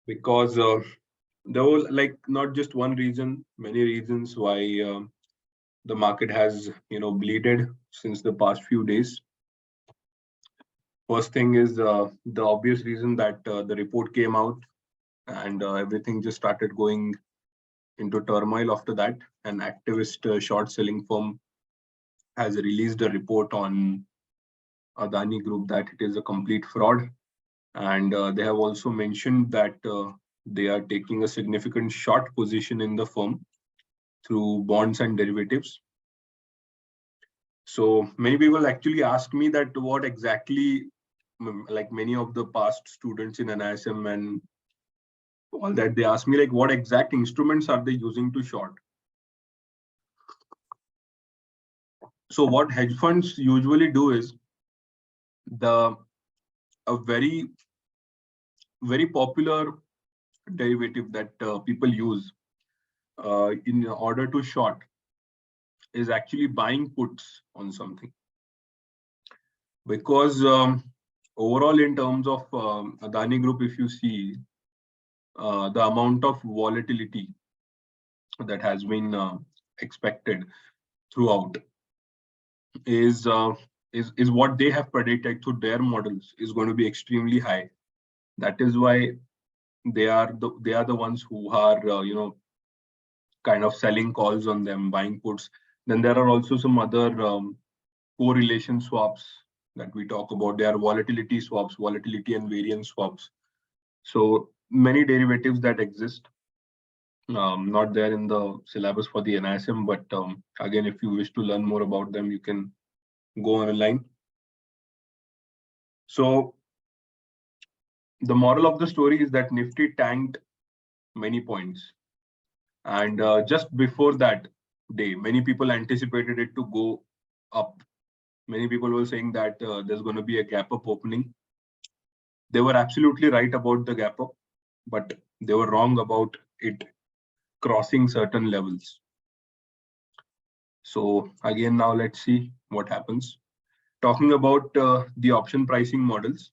because there was like not just one reason, many reasons why the market has bleeded since the past few days. First thing is the obvious reason that the report came out and everything just started going into turmoil after that. An activist short selling firm has released a report on Adani Group that it is a complete fraud. And they have also mentioned that they are taking a significant short position in the firm through bonds and derivatives. So many people actually ask me that what exactly, like many of the past students in NISM and all that, they ask me like what exact instruments are they using to short. So what hedge funds usually do is the a very popular derivative that people use in order to short is actually buying puts on something, because overall in terms of Adani Group, if you see the amount of volatility that has been expected throughout is what they have predicted through their models is going to be extremely high. That is why they are the ones who are kind of selling calls on them, buying puts. Then there are also some other correlation swaps that we talk about. There are volatility swaps, volatility and variance swaps. So many derivatives that exist, not there in the syllabus for the NISM, but again, if you wish to learn more about them, you can go online. So the moral of the story is that Nifty tanked many points. And just before that day, many people anticipated it to go up. Many people were saying that there's going to be a gap up opening. They were absolutely right about the gap up, but they were wrong about it crossing certain levels. So again, now let's see what happens. Talking about the option pricing models,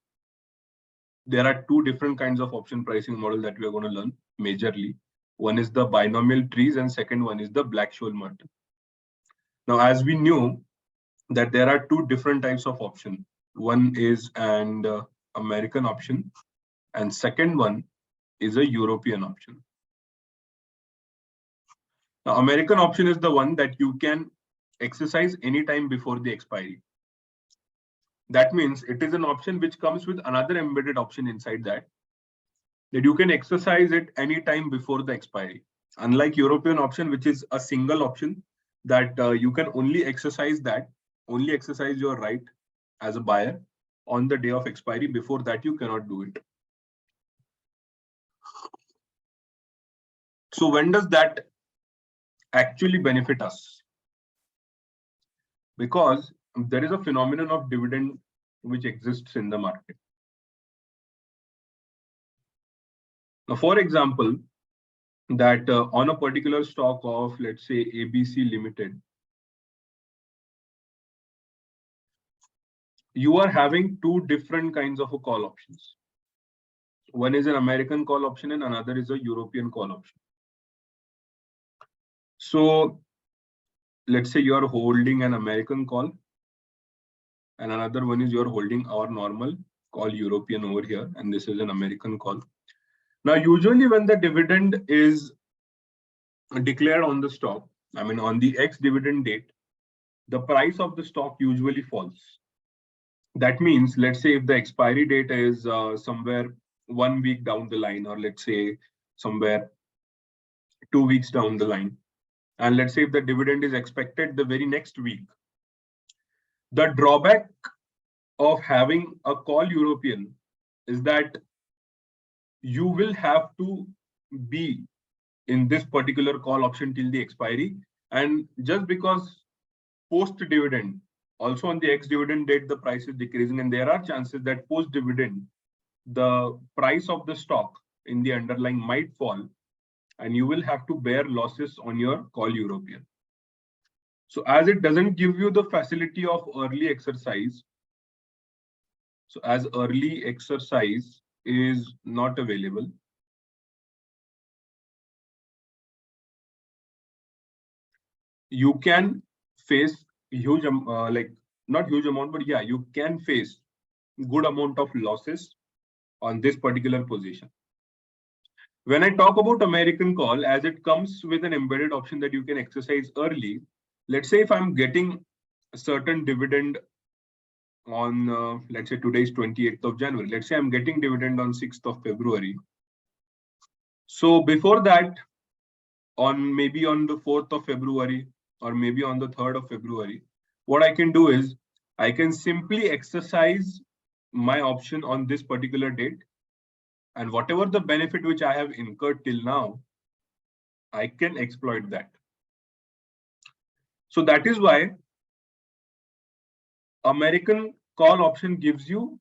there are two different kinds of option pricing model that we are going to learn majorly. One is the binomial trees and second one is the Black-Scholes model. Now, as we knew that there are two different types of option. One is an American option and second one is a European option. Now, American option is the one that you can exercise anytime before the expiry. That means it is an option which comes with another embedded option inside that you can exercise it anytime before the expiry. Unlike European option, which is a single option that you can only exercise your right as a buyer on the day of expiry. Before that, you cannot do it. So when does that actually benefit us? Because there is a phenomenon of dividend which exists in the market. Now, for example, that on a particular stock of, let's say, ABC Limited, you are having two different kinds of call options. One is an American call option and another is a European call option. So let's say you are holding an American call and another one is you're holding our normal call European over here, and this is an American call. Now, usually when the dividend is declared on the stock, I mean on the ex-dividend date, the price of the stock usually falls. That means, let's say if the expiry date is somewhere 1 week down the line, or let's say somewhere 2 weeks down the line, and let's say if the dividend is expected the very next week, the drawback of having a call European is that you will have to be in this particular call option till the expiry. And just because post dividend, also on the ex dividend date, the price is decreasing, and there are chances that post dividend, the price of the stock in the underlying might fall, and you will have to bear losses on your call European. So as it doesn't give you the facility of early exercise, so as early exercise is not available, you can face huge, like not huge amount, but yeah, you can face good amount of losses on this particular position. When I talk about American call, as it comes with an embedded option that you can exercise early, let's say if I'm getting a certain dividend on, let's say today is 28th of January, let's say I'm getting dividend on 6th of February. So before that, on maybe on the 4th of February, or maybe on the 3rd of February, what I can do is I can simply exercise my option on this particular date, and whatever the benefit which I have incurred till now, I can exploit that. So that is why American call option gives you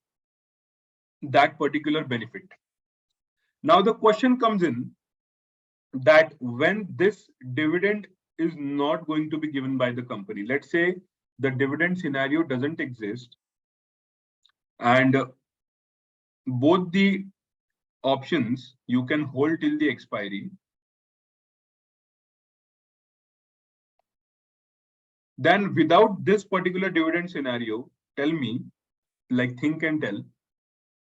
that particular benefit. Now the question comes in that when this dividend is not going to be given by the company, let's say the dividend scenario doesn't exist, and both the options you can hold till the expiry, then without this particular dividend scenario, tell me, like think and tell,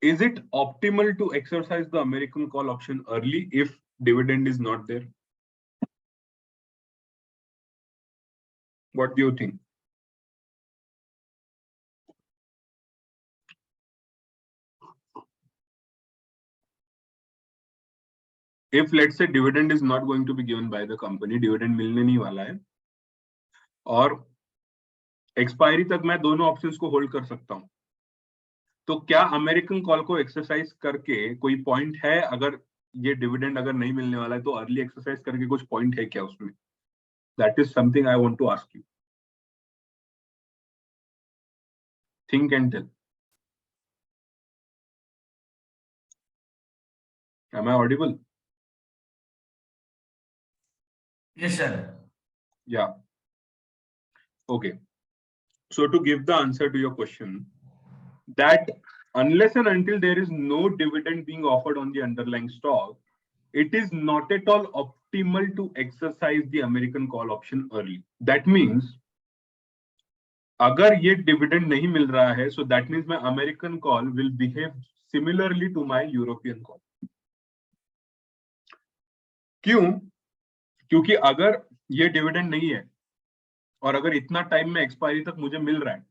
is it optimal to exercise the American call option early if dividend is not there? What do you think? If let's say dividend is not going to be given by the company, dividend मिलने नहीं वाला है, और expiry तक मैं दोनों options को hold कर सकता हूं, तो क्या अमेरिकन कॉल को एक्सरसाइज करके कोई पॉइंट है? अगर ये डिविडेंड अगर नहीं मिलने वाला है तो अर्ली एक्सरसाइज करके कुछ पॉइंट है क्या उसमें? That is something I want to ask you. Think and tell. Am I audible? Yes, sir. Yeah. Okay. So to give the answer to your question, that unless and until there is no dividend being offered on the underlying stock, it is not at all optimal to exercise the American call option early. That means अगर ये dividend नहीं मिल रहा है, so that means my American call will behave similarly to my European call. क्यों? क्योंकि अगर ये dividend नहीं है और अगर इतना टाइम में एक्सपायरी तक मुझे मिल रहा है,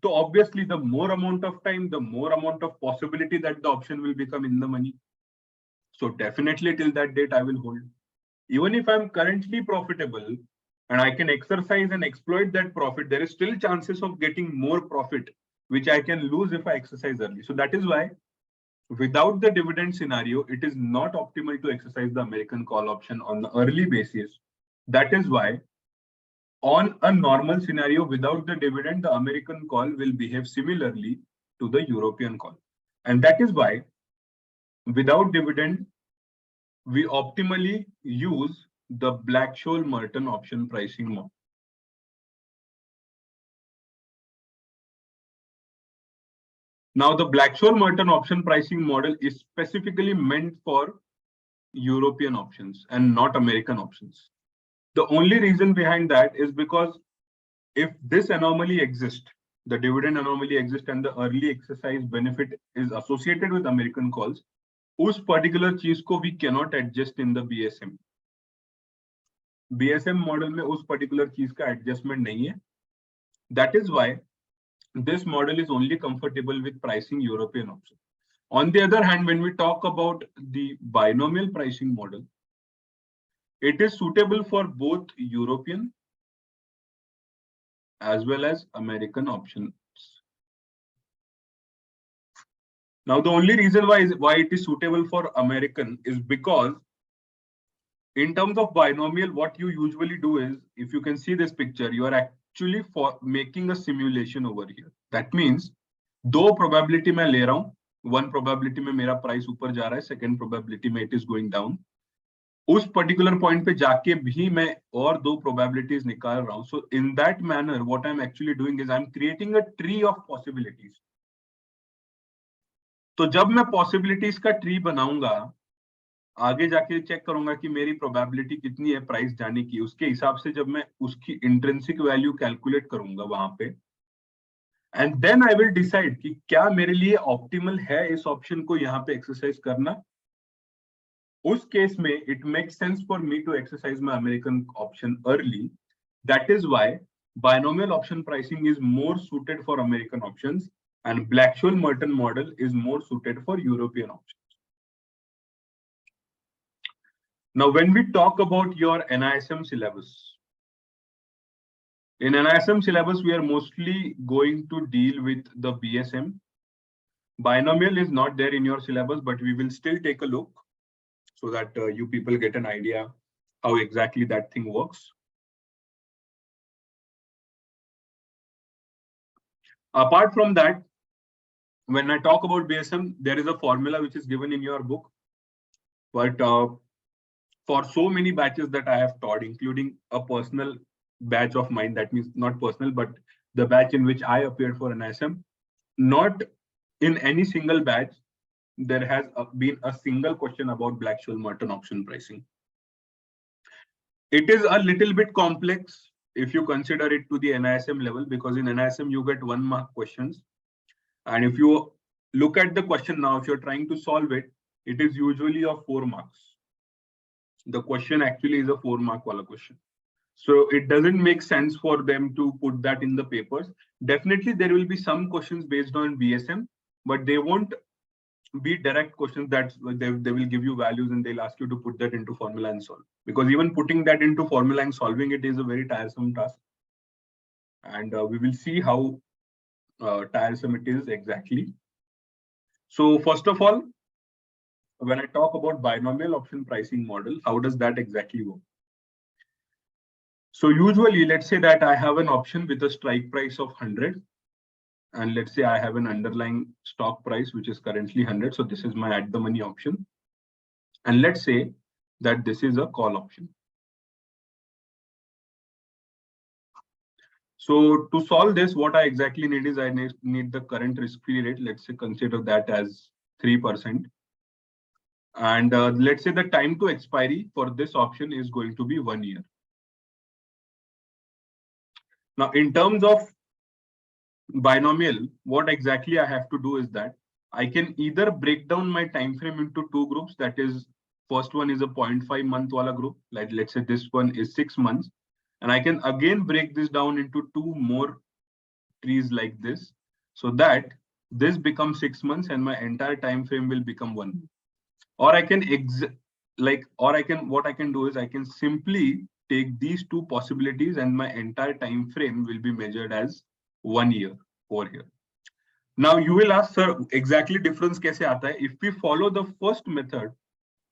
तो obviously the more amount of time, the more amount of possibility that the option will become in the money. So definitely till that date I will hold. Even if I'm currently profitable and I can exercise and exploit that profit, there is still chances of getting more profit, which I can lose if I exercise early. So that is why without the dividend scenario, it is not optimal to exercise the American call option on the early basis. That is why on a normal scenario without the dividend, the American call will behave similarly to the European call. And that is why without dividend, we optimally use the Black-Scholes-Merton option pricing model. Now, the Black-Scholes-Merton option pricing model is specifically meant for European options and not American options. The only reason behind that is because if this anomaly exists, the dividend anomaly exists and the early exercise benefit is associated with American calls, उस particular चीज को we cannot adjust in the BSM. BSM model में उस particular चीज का adjustment नहीं है. That is why this model is only comfortable with pricing European option. On the other hand, when we talk about the binomial pricing model, it is suitable for both European as well as American options. Now, the only reason why it is suitable for American is because in terms of binomial, what you usually do is, if you can see this picture, you are actually making a simulation over here. That means दो probability मैं ले रहा हूँ, one probability में मेरा price ऊपर जा रहा है, second probability में it is going down. उस particular point पे जाके भी मैं और दो probabilities निकाल रहा हूँ. So in that manner, what I'm actually doing is I'm creating a tree of possibilities. तो जब मैं पॉसिबिलिटीज का ट्री बनाऊंगा, आगे जाके चेक करूंगा कि मेरी प्रोबेबिलिटी कितनी है प्राइस जाने की, उसके हिसाब से जब मैं उसकी इंट्रिंसिक वैल्यू कैलकुलेट करूंगा वहां पे, and then I will decide कि क्या मेरे लिए ऑप्टिमल है इस ऑप्शन को यहाँ पे एक्सरसाइज करना। उस केस में it makes sense for me to exercise my American option early. That is why binomial option pricing is more suited for American options and Black-Scholes-Merton model is more suited for European options. Now, when we talk about your NISM syllabus, in NISM syllabus, we are mostly going to deal with the BSM. Binomial is not there in your syllabus, but we will still take a look so that you people get an idea how exactly that thing works. Apart from that, when I talk about BSM, there is a formula which is given in your book, but for so many batches that I have taught, including a personal batch of mine, that means not personal, but the batch in which I appeared for NISM, not in any single batch, there has been a single question about Black-Scholes-Merton option pricing. It is a little bit complex if you consider it to the NISM level, because in NISM you get 1 mark questions. And if you look at the question now, if you're trying to solve it, it is usually of 4 marks. The question actually is a 4 mark wala question. So it doesn't make sense for them to put that in the papers. Definitely there will be some questions based on BSM, but they won't be direct questions that they will give you values and they'll ask you to put that into formula and solve. Because even putting that into formula and solving it is a very tiresome task. And we will see how tiresome it is exactly. So first of all, when I talk about binomial option pricing model, how does that exactly work? So usually, let's say that I have an option with a strike price of 100. And let's say I have an underlying stock price, which is currently 100. So this is my at the money option. And let's say that this is a call option. So to solve this, what I exactly need is I need the current risk-free rate. Let's say consider that as 3%. And let's say the time to expiry for this option is going to be 1 year. Now, in terms of binomial, what exactly I have to do is that I can either break down my time frame into 2 groups. That is, first one is a 0.5 month wala group. Like let's say this one is 6 months, and I can again break this down into 2 more trees like this, so that this becomes 6 months and my entire time frame will become 1. Or I can what I can do is I can simply take these 2 possibilities and my entire time frame will be measured as 1 year over here. Now you will ask, sir, exactly difference kaise aata hai? If we follow the first method,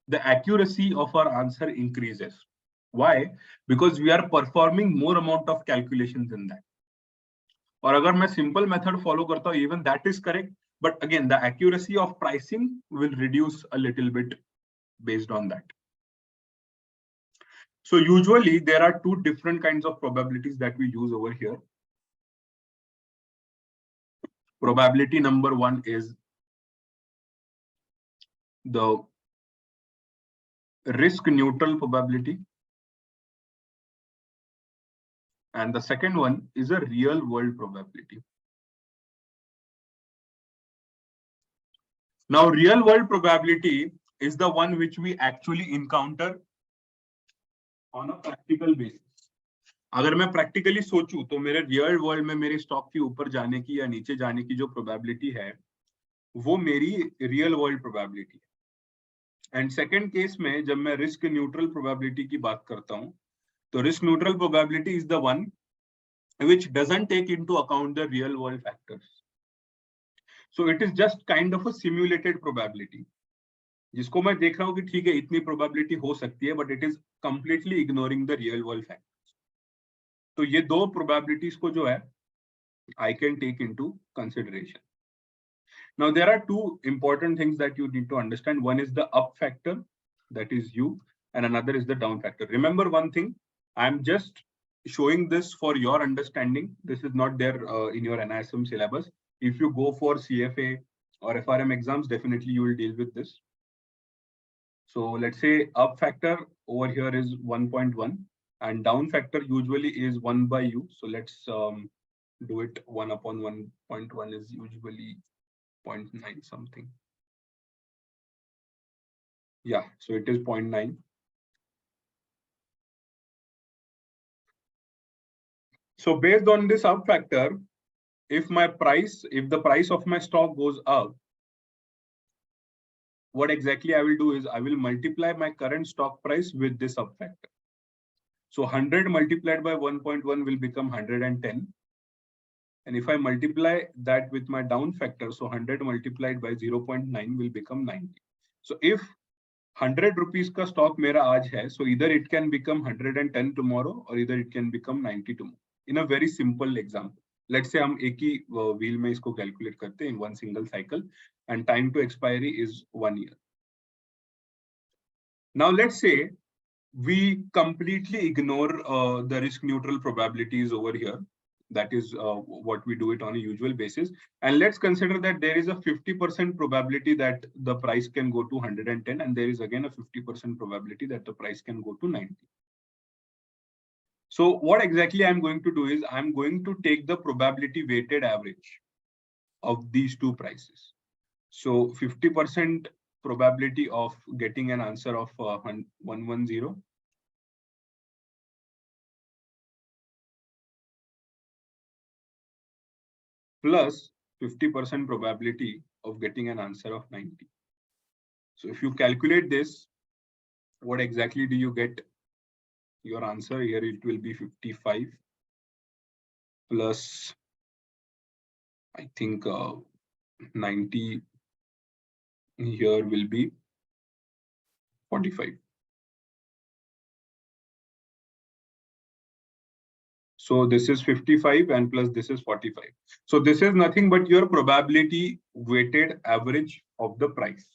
the accuracy of our answer increases. Why? Because we are performing more amount of calculations in that. Or agar main simple method follow karta hu, even that is correct. But again, the accuracy of pricing will reduce a little bit based on that. So usually there are 2 different kinds of probabilities that we use over here. Probability number 1 is the risk neutral probability. And the second one is a real world probability. Now, real world probability is the one which we actually encounter on a practical basis. अगर मैं practically सोचूं तो मेरे real world में मेरे stock की ऊपर जाने की या नीचे जाने की जो probability है, वो मेरी real world probability है. And second case में जब मैं risk neutral probability की बात करता हूं, तो risk neutral probability is the one which doesn't take into account the real world factors. So it is just kind of a simulated probability, जिसको मैं देख रहा हूँ कि ठीक है इतनी probability हो सकती है, but it is completely ignoring the real world factors. तो ये 2 probabilities को जो है I can take into consideration. Now there are 2 important things that you need to understand. One is the up factor, that is U, and another is the down factor. Remember one thing, I'm just showing this for your understanding. This is not there in your NISM syllabus. If you go for CFA or FRM exams, definitely you will deal with this. So let's say up factor over here is 1.1 and down factor usually is 1 by u. So let's do it. 1 upon 1.1 is usually 0.9 something. Yeah, so it is 0.9. So based on this up factor, if the price of my stock goes up, what exactly I will do is I will multiply my current stock price with this up factor. So 100 multiplied by 1.1 will become 110. And if I multiply that with my down factor, so 100 multiplied by 0.9 will become 90. So if 100 rupees ka stock mera aaj hai, so either it can become 110 tomorrow or either it can become 90 tomorrow. In a very simple example, let's say हम एक ही wheel में इसको calculate करते हैं in one single cycle and time to expiry is 1 year. Now let's say we completely ignore the risk neutral probabilities over here. That is what we do it on a usual basis. And let's consider that there is a 50% probability that the price can go to 110 and there is again a 50% probability that the price can go to 90. So what exactly I'm going to do is I'm going to take the probability weighted average of these two prices. So 50% probability of getting an answer of 110 plus 50% probability of getting an answer of 90. So if you calculate this, what exactly do you get? Your answer here, it will be 55 plus, I think 90 here will be 45. So this is 55 and plus this is 45. So this is nothing but your probability weighted average of the price.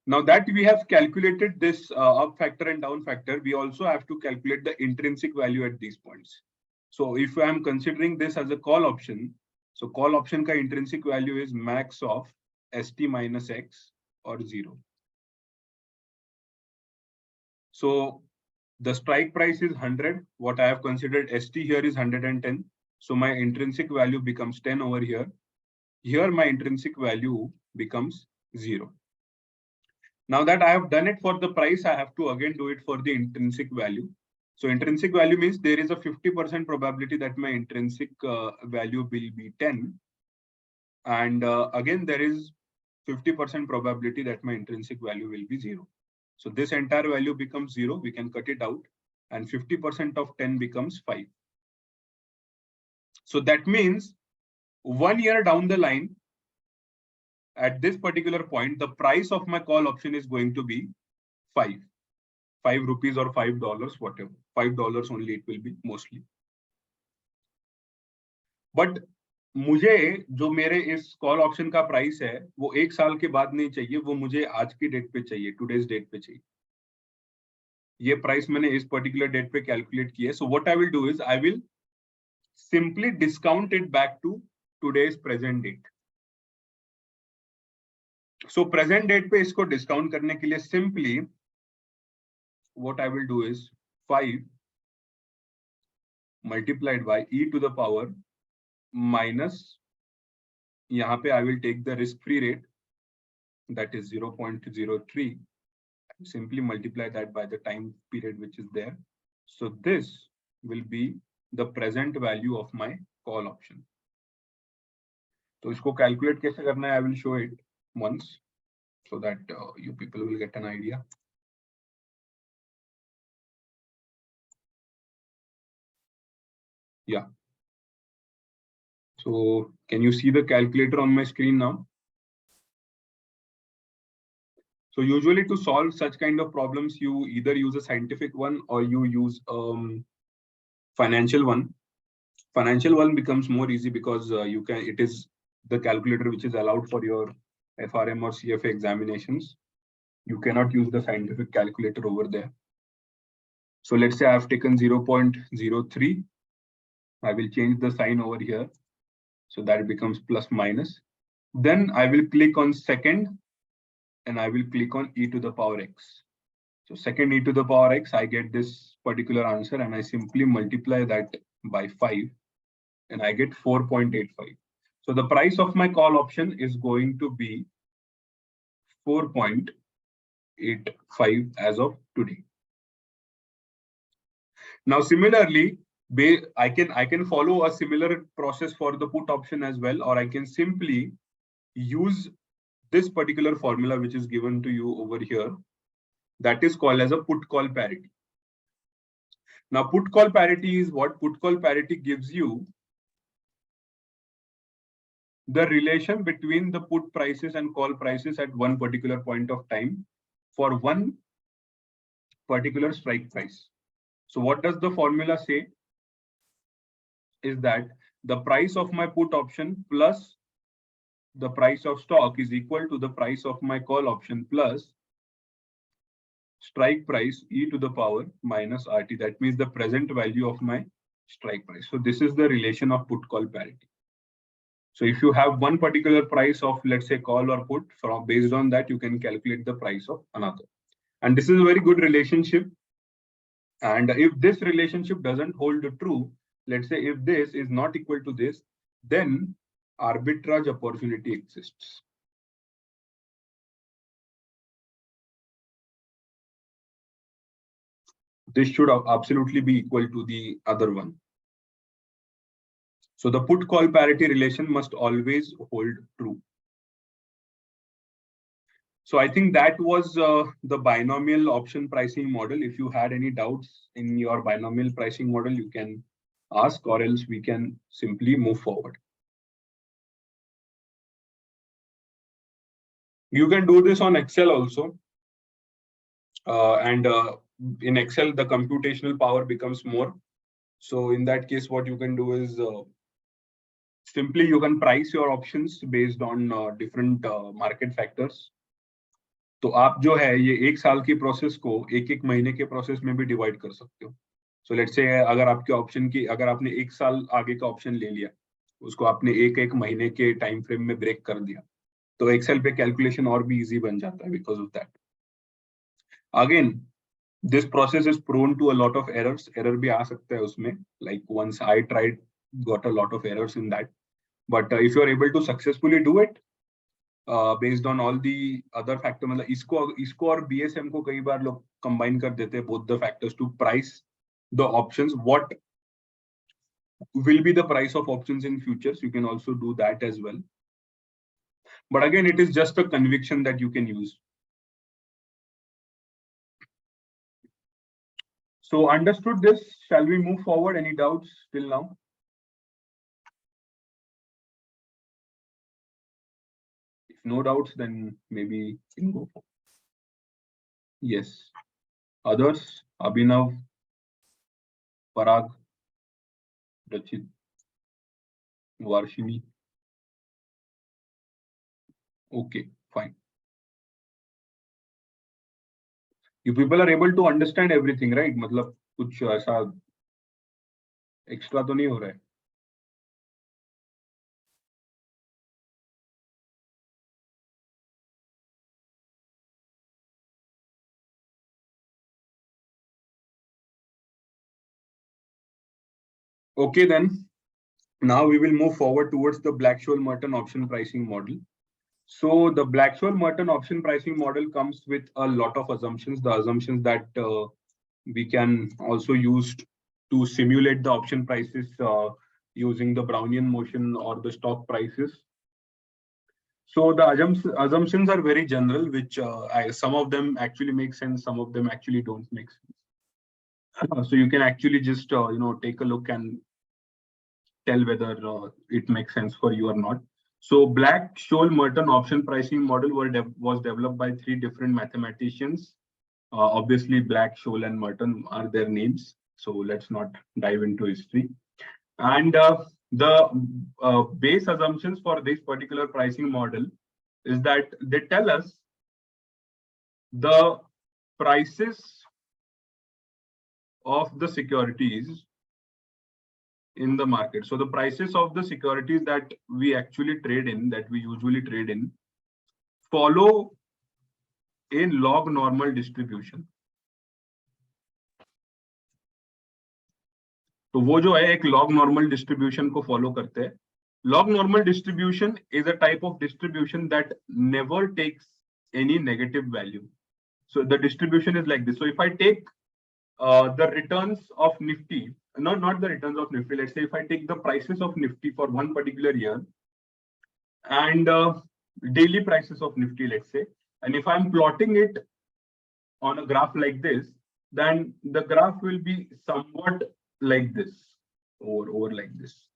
Now that we have calculated this up factor and down factor, we also have to calculate the intrinsic value at these points. So if I am considering this as a call option, so call option ka intrinsic value is max of ST minus X or 0. So the strike price is 100. What I have considered ST here is 110. So my intrinsic value becomes 10 over here. Here my intrinsic value becomes 0. Now that I have done it for the price, I have to again do it for the intrinsic value. So intrinsic value means there is a 50% probability that my intrinsic value will be 10. And again, there is 50% probability that my intrinsic value will be 0. So this entire value becomes 0. We can cut it out. And 50% of 10 becomes 5. So that means 1 year down the line, at this particular point, the price of my call option is going to be 5 rupees or $5, whatever. $5 only it will be mostly. But मुझे जो मेरे इस call option का price है वो 1 साल के बाद नहीं चाहिए, वो मुझे आज की डेट पे चाहिए, टुडेज डेट पे चाहिए. ये प्राइस मैंने इस पर्टिकुलर डेट पे कैलकुलेट किया है. So what I will do is I will simply discount it back to today's present date. So present date पे इसको डिस्काउंट करने के लिए simply what I will do is 5 multiplied by e to the power minus, यहाँ पे I will take the risk-free rate, that is 0.03. Simply multiply that by the time period which is there. So this will be the present value of my call option. तो इसको calculate कैसे करना है, I will show it once so that you people will get an idea. Yeah. So can you see the calculator on my screen now? So usually to solve such kind of problems, you either use a scientific one or you use financial one. Financial one becomes more easy because it is the calculator which is allowed for your FRM or CFA examinations. You cannot use the scientific calculator over there. So let's say I have taken 0.03. I will change the sign over here. So that becomes plus minus. Then I will click on second and I will click on e to the power x. So second e to the power x, I get this particular answer and I simply multiply that by 5 and I get 4.85. So the price of my call option is going to be 4.85 as of today. Now, similarly, I can follow a similar process for the put option as well, or I can simply use this particular formula which is given to you over here. That is called as a put call parity. Now, put call parity is what? Put call parity gives you the relation between the put prices and call prices at one particular point of time for one particular strike price. So what does the formula say? Is that the price of my put option plus the price of stock is equal to the price of my call option plus strike price e to the power minus RT. That means the present value of my strike price. So this is the relation of put call parity. So if you have one particular price of, let's say, call or put, from based on that, you can calculate the price of another. And this is a very good relationship. And if this relationship doesn't hold true, let's say if this is not equal to this, then arbitrage opportunity exists. This should absolutely be equal to the other one. So the put call parity relation must always hold true. So I think that was the binomial option pricing model. If you had any doubts in your binomial pricing model, you can ask, or else we can simply move forward. You can do this on Excel also. In Excel, the computational power becomes more. So in that case, what you can do is simply you can price your options based on different market factors. तो आप जो है ये एक साल की process को एक महीने के प्रोसेस में भी डिवाइड कर सकते हो. सो लेट्स से अगर आपके ऑप्शन की अगर आपने एक साल आगे का ऑप्शन ले लिया, उसको आपने एक महीने के टाइम फ्रेम में ब्रेक कर दिया, तो एक्सेल पे कैलकुलेशन और भी इजी बन जाता है because of that. Again this process is prone to a lot of errors. Error भी आ सकता है उसमें. Like once I tried, got a lot of errors in that. But if you are able to successfully do it, based on all the other factors, मतलब इसको और BSM को कई बार लोग combine कर देते हैं both the factors to price the options. What will be the price of options in futures? You can also do that as well. But again, it is just a conviction that you can use. So understood this. Shall we move forward? Any doubts till now? If no doubts, then maybe you can go for. Yes. Others? Abhinav, Parag, Rachit, Varshini. Okay, fine. You people are able to understand everything, right? मतलब कुछ ऐसा extra तो नहीं हो रहा है. Okay, then now we will move forward towards the Black-Scholes-Merton option pricing model. So the Black-Scholes-Merton option pricing model comes with a lot of assumptions. The assumptions that we can also use to simulate the option prices using the Brownian motion or the stock prices. So the assumptions are very general, which some of them actually make sense, some of them actually don't make sense. So you can actually just take a look and tell whether it makes sense for you or not. So Black-Scholes-Merton option pricing model was developed by 3 different mathematicians. Obviously, Black, Scholes, and Merton are their names. So let's not dive into history. And the base assumptions for this particular pricing model is that they tell us the prices of the securities in the market. So the prices of the securities that we actually trade in, that we usually trade in, follow a log normal distribution. तो वो जो है एक log normal distribution को follow करते हैं. Log normal distribution is a type of distribution that never takes any negative value. So the distribution is like this. So if I take the returns of Nifty, not the returns of Nifty, let's say if I take the prices of Nifty for one particular year and daily prices of Nifty, let's say, and if I'm plotting it on a graph like this, then the graph will be somewhat like this, or like this.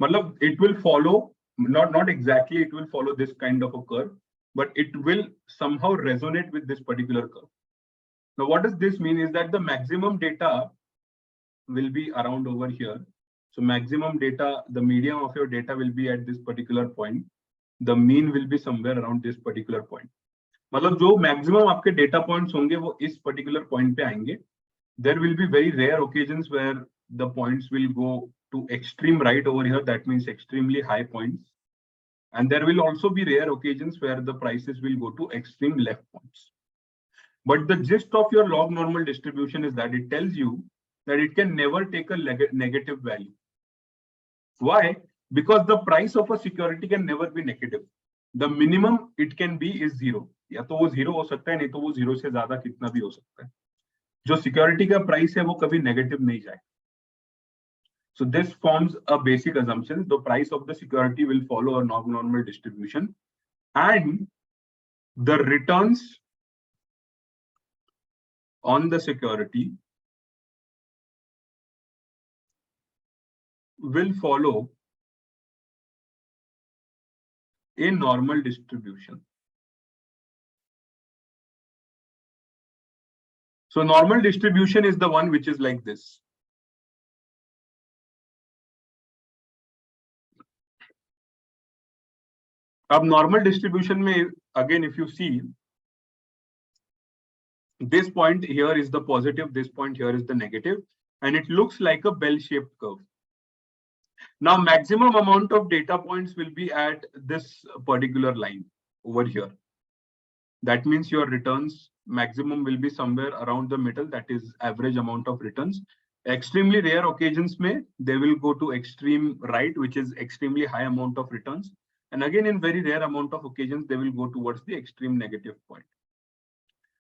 Matlab, it will follow, not exactly, it will follow this kind of a curve, but it will somehow resonate with this particular curve. Now, what does this mean is that the maximum data will be around over here. So maximum data, the median of your data will be at this particular point. The mean will be somewhere around this particular point. मतलब जो maximum आपके data points होंगे वो इस particular point पे आएंगे. There will be very rare occasions where the points will go to extreme right over here. That means extremely high points. And there will also be rare occasions where the prices will go to extreme left points. But the gist of your log normal distribution is that it tells you that it can never take a negative value. Why? Because the price of a security can never be negative. The minimum it can be is zero. या तो वो zero हो सकता है, नहीं तो वो zero से ज़्यादा कितना भी हो सकता है. जो security का price है वो कभी negative नहीं जाए. So this forms a basic assumption. The price of the security will follow a log normal distribution, and the returns on the security will follow a normal distribution. So normal distribution is the one which is like this. अब normal distribution में again if you see, this point here is the positive, this point here is the negative, and it looks like a bell-shaped curve. Now maximum amount of data points will be at this particular line over here. That means your returns maximum will be somewhere around the middle, that is average amount of returns. Extremely rare occasions may they will go to extreme right, which is extremely high amount of returns. And again, in very rare amount of occasions, they will go towards the extreme negative point.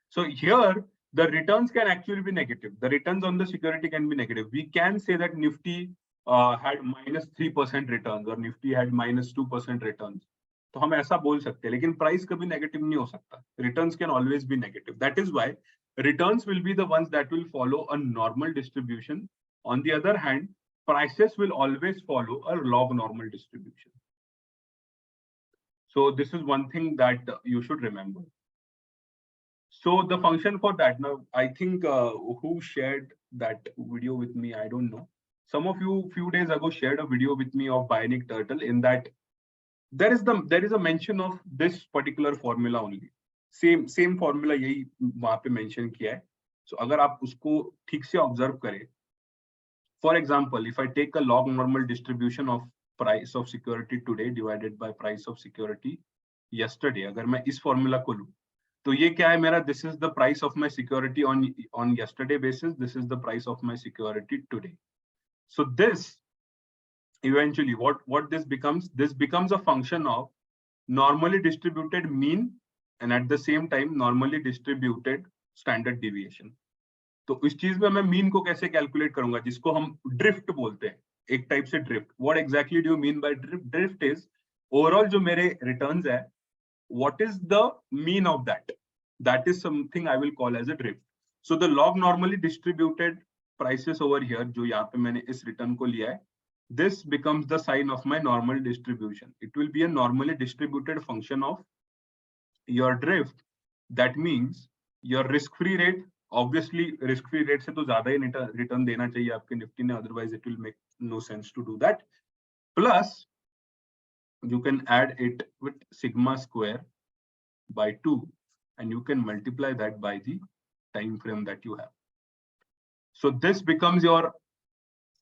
So here, the returns can actually be negative. The returns on the security can be negative. We can say that Nifty had -3% returns or Nifty had -2% returns. तो हम ऐसा बोल सकते हैं, लेकिन price कभी negative नहीं हो सकता. Returns can always be negative. That is why returns will be the ones that will follow a normal distribution. On the other hand, prices will always follow a log normal distribution. So this is one thing that you should remember. So the function for that, now I think who shared that video with me, I don't know. Some of you few days ago shared a video with me of Bionic Turtle. In that there is a mention of this particular formula only. Same formula यही वहाँ पे mention किया है. So अगर आप उसको ठीक से observe करें, for example, if I take a log normal distribution of price of security today divided by price of security yesterday, अगर मैं इस formula को लूँ, तो ये क्या है मेरा? This is the price of my security on yesterday basis. This is the price of my security today. So this eventually what this becomes a function of normally distributed mean and at the same time normally distributed standard deviation. तो इस चीज में मैं mean को कैसे calculate करूंगा, जिसको हम ड्रिफ्ट बोलते हैं, एक टाइप से drift. What exactly do you mean by drift? Drift is overall जो मेरे रिटर्न्स है, what is the mean of that? That is something I will call as a drift. So the log normally distributed prices over here, जो यहाँ पे मैंने इस return को लिया है, this becomes the sign of my normal distribution. It will be a normally distributed function of your drift. That means your risk-free rate, obviously risk-free rate से तो ज़्यादा ही रिटर्न देना चाहिए आपके निफ्टी ने, otherwise it will make no sense to do that. Plus you can add it with sigma square by 2 and you can multiply that by the time frame that you have. So this becomes your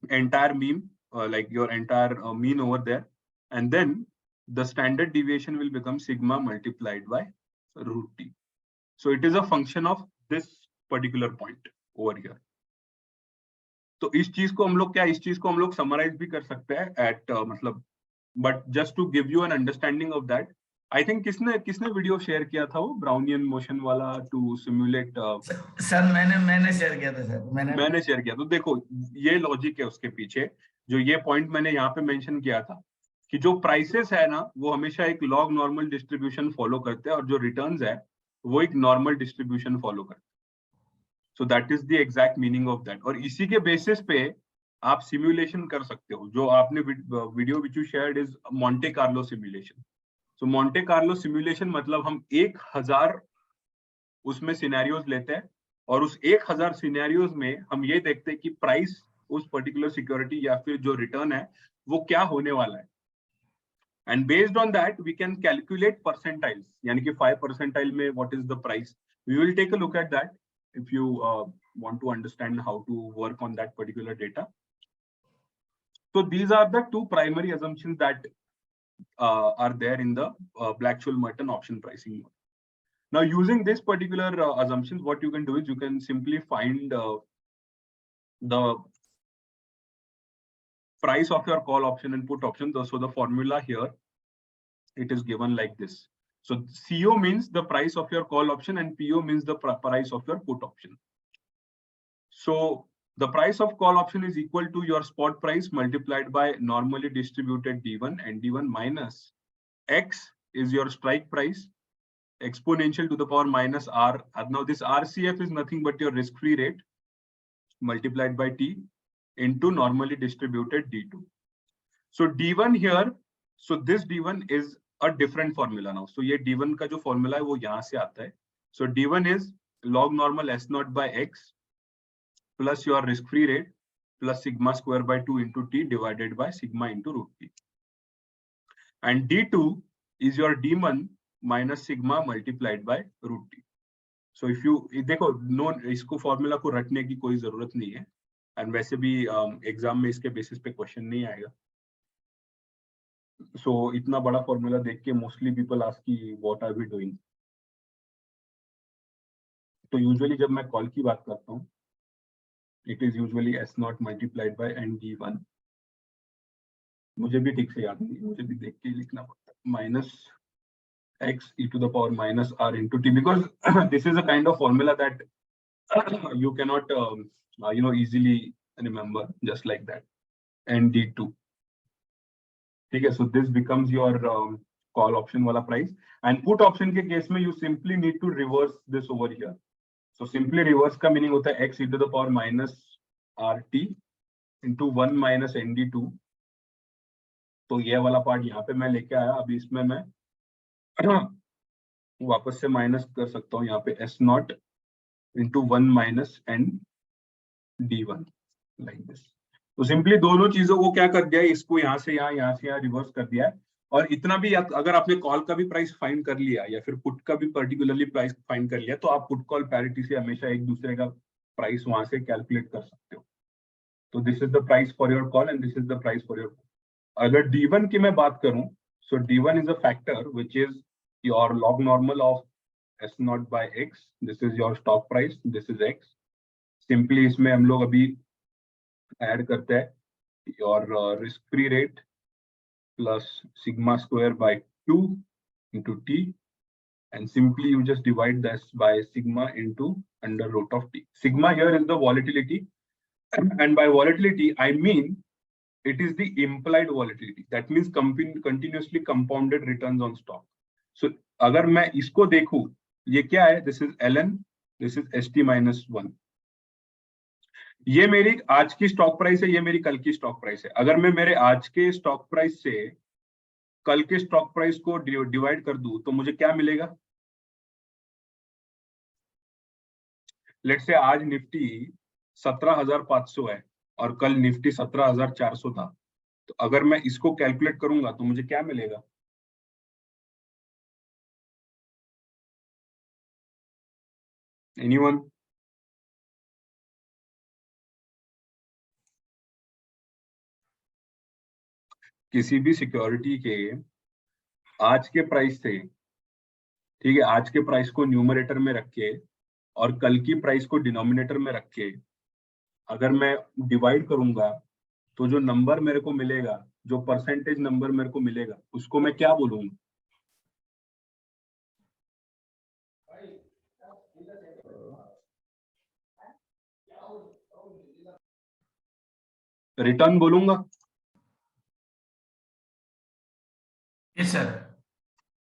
entire mean, like your entire mean over there, and then the standard deviation will become sigma multiplied by root t. So it is a function of this particular point over here. तो इस चीज को हम लोग क्या, इस चीज को हम लोग समराइज भी कर सकते हैं एट मतलब, but just to give you an understanding of that, I think किसने वीडियो शेयर किया था वो ब्राउनियन मोशन वाला टू सिमुलेट? सर मैंने शेयर किया था सर, मैंने शेयर किया। तो देखो ये लॉजिक है उसके पीछे, जो ये पॉइंट मैंने यहाँ पे मेंशन किया था कि जो प्राइसेस है ना वो हमेशा एक लॉग नॉर्मल डिस्ट्रीब्यूशन फॉलो करते हैं, और जो रिटर्न्स है वो एक नॉर्मल डिस्ट्रीब्यूशन फॉलो करते हैं। So that is the exact meaning of that, और इसी के बेसिस पे आप सिमुलेशन कर सकते हो। जो आपने video which you shared is Monte Carlo simulation. So Monte Carlo simulation मतलब हम 1000 उसमें सिनेरियोज लेते हैं, और उस 1000 सिनेरियोज में हम ये देखते हैं कि प्राइस उस पर्टिकुलर सिक्योरिटी या फिर जो रिटर्न है वो क्या होने वाला है, and based on that we can calculate percentiles, यानी कि 5 परसेंटाइल में what is the price. We will take a look at that if you want to understand how to work on that particular data. So these are the two primary assumptions that are there in the Black-Scholes-Merton option pricing model. Now, using this particular assumptions, what you can do is you can simply find the price of your call option and put option. So the formula here, it is given like this. So CO means the price of your call option and PO means the price of your put option. So the price of call option is equal to your spot price multiplied by normally distributed D1, and D1 minus X is your strike price exponential to the power minus R. Now this RCF is nothing but your risk-free rate multiplied by T into normally distributed D2. So D1 here, so this D1 is a different formula now. So ये D1 का जो formula है वो यहाँ से आता है. So D1 is log normal S0 by X plus your risk-free rate plus sigma square by 2 into T divided by sigma into root T. And D2 is your D1 minus sigma multiplied by root T. So if you देखो no, इसको formula को रटने की कोई जरूरत नहीं है, and वैसे भी एग्जाम में इसके बेसिस पे क्वेश्चन नहीं आएगा। सो इतना बड़ा फॉर्मूला देख के मोस्टली पीपल आस्क की व्हाट आर वी डूइंग। तो यूजुअली जब मैं कॉल की बात करता हूँ, it is usually S0 multiplied by ND1। मुझे भी ठीक से याद नहीं, मुझे भी देख के लिखना पड़ता है, minus X e to the power minus R into T, because this is a kind of formula that you cannot easily remember just like that. ND2. Okay, so this becomes your call option wala price, and put option के case में you simply need to reverse this over here. So simply reverse का meaning होता है X e to the power minus RT into 1 minus ND2. तो ये वाला part यहाँ पे मैं लेके आया, अभी इसमें मैं वापस से माइनस कर सकता हूँ यहाँ पे S0 into 1 minus ND1 like this. तो सिंपली दोनों चीजों को क्या कर दिया है, इसको यहाँ से यहाँ से यहाँ रिवर्स कर दिया है। और इतना भी अगर आपने कॉल का भी प्राइस फाइंड कर लिया या फिर पुट का भी पर्टिकुलरली प्राइस फाइंड कर लिया, तो आप पुट कॉल पैरिटी से हमेशा एक दूसरे का प्राइस वहां से कैलकुलेट कर सकते हो। तो this is the price for your call and this is the price for your. अगर D1 की मैं बात करूं, सो D1 is a factor which is your log normal of S0 by X. This is your stock price, this is X. Simply इसमें हम लोग अभी add करते हैं your risk free rate plus sigma square by 2 into T, and simply you just divide this by sigma into under root of T. Sigma here is the volatility, and by volatility I mean it is the implied volatility. That means continuously compounded returns on stock. So अगर मैं इसको देखूं, ये क्या है, this is LN, this is ST minus 1. ये मेरी आज की स्टॉक प्राइस है, ये मेरी कल की स्टॉक प्राइस है। अगर मैं मेरे आज के स्टॉक प्राइस से कल के स्टॉक प्राइस को डिवाइड कर दूं तो मुझे क्या मिलेगा? लेट्स से आज निफ्टी 17,500 है और कल निफ्टी 17,400 था, तो अगर मैं इसको कैलकुलेट करूंगा तो मुझे क्या मिलेगा? Anyone? किसी भी सिक्योरिटी के आज के प्राइस से, ठीक है, आज के प्राइस को न्यूमरेटर में रख के और कल की प्राइस को डिनोमिनेटर में रख के अगर मैं डिवाइड करूंगा तो जो नंबर मेरे को मिलेगा, जो परसेंटेज नंबर मेरे को मिलेगा, उसको मैं क्या बोलूंगा? रिटर्न बोलूंगा। Yes sir.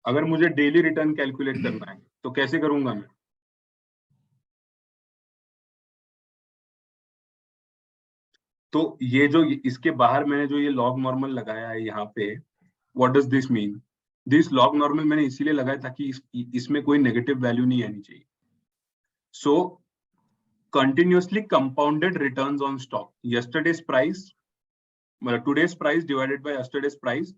अगर मुझे डेली रिटर्न कैलकुलेट करना है तो कैसे करूंगा मैं? तो ये जो इसके बाहर मैंने जो ये लॉग नॉर्मल लगाया है यहाँ पे, what does this mean? This log normal मैंने इसीलिए लगाया ताकि इसमें कोई नेगेटिव वैल्यू नहीं आनी चाहिए। So continuously compounded returns on stock, yesterday's price मतलब today's price divided by yesterday's price,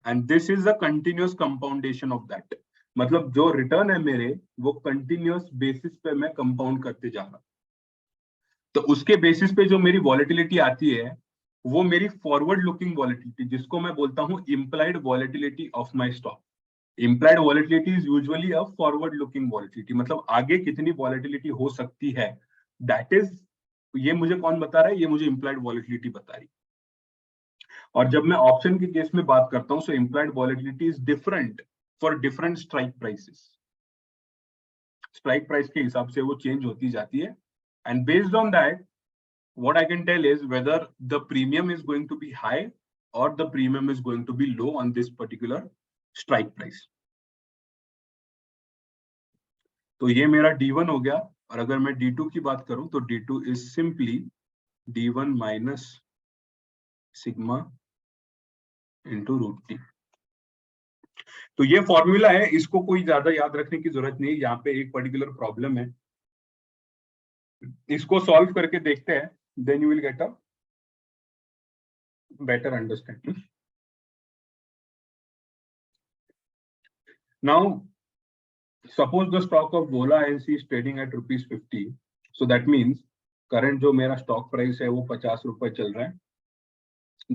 and this is a continuous compoundation of that. मतलब जो रिटर्न है मेरे, वो कंटिन्यूअस बेसिस पे मैं कंपाउंड करते जा रहा। तो उसके बेसिस पे जो मेरी वॉलेटिलिटी आती है वो मेरी फॉरवर्ड लुकिंग वॉलेटिलिटी, जिसको मैं बोलता हूँ implied volatility of my stock. Implied volatility is usually a forward looking volatility, मतलब आगे कितनी वॉलेटिलिटी हो सकती है, दैट इज, ये मुझे कौन बता रहा है? ये मुझे इम्प्लाइड वॉलेटिलिटी बता रही। और जब मैं ऑप्शन के केस में बात करता हूं, so implied volatility is different for different strike prices. Strike price के हिसाब से वो चेंज होती जाती है, and based on that what I can tell is whether the premium is going to be high or the premium is going to be low on this particular strike price. तो ये मेरा D1 हो गया। और अगर मैं D2 की बात करूं तो D2 is simply D1 minus sigma into root T। तो ये फॉर्मूला है, इसको कोई ज्यादा याद रखने की जरूरत नहीं। यहाँ पे एक पर्टिकुलर प्रॉब्लम है, इसको सॉल्व करके देखते हैं, then you will get a better understanding. Now suppose the stock of Vola INC is trading at ₹50, so that means current जो मेरा stock price है वो 50 रुपए चल रहा है।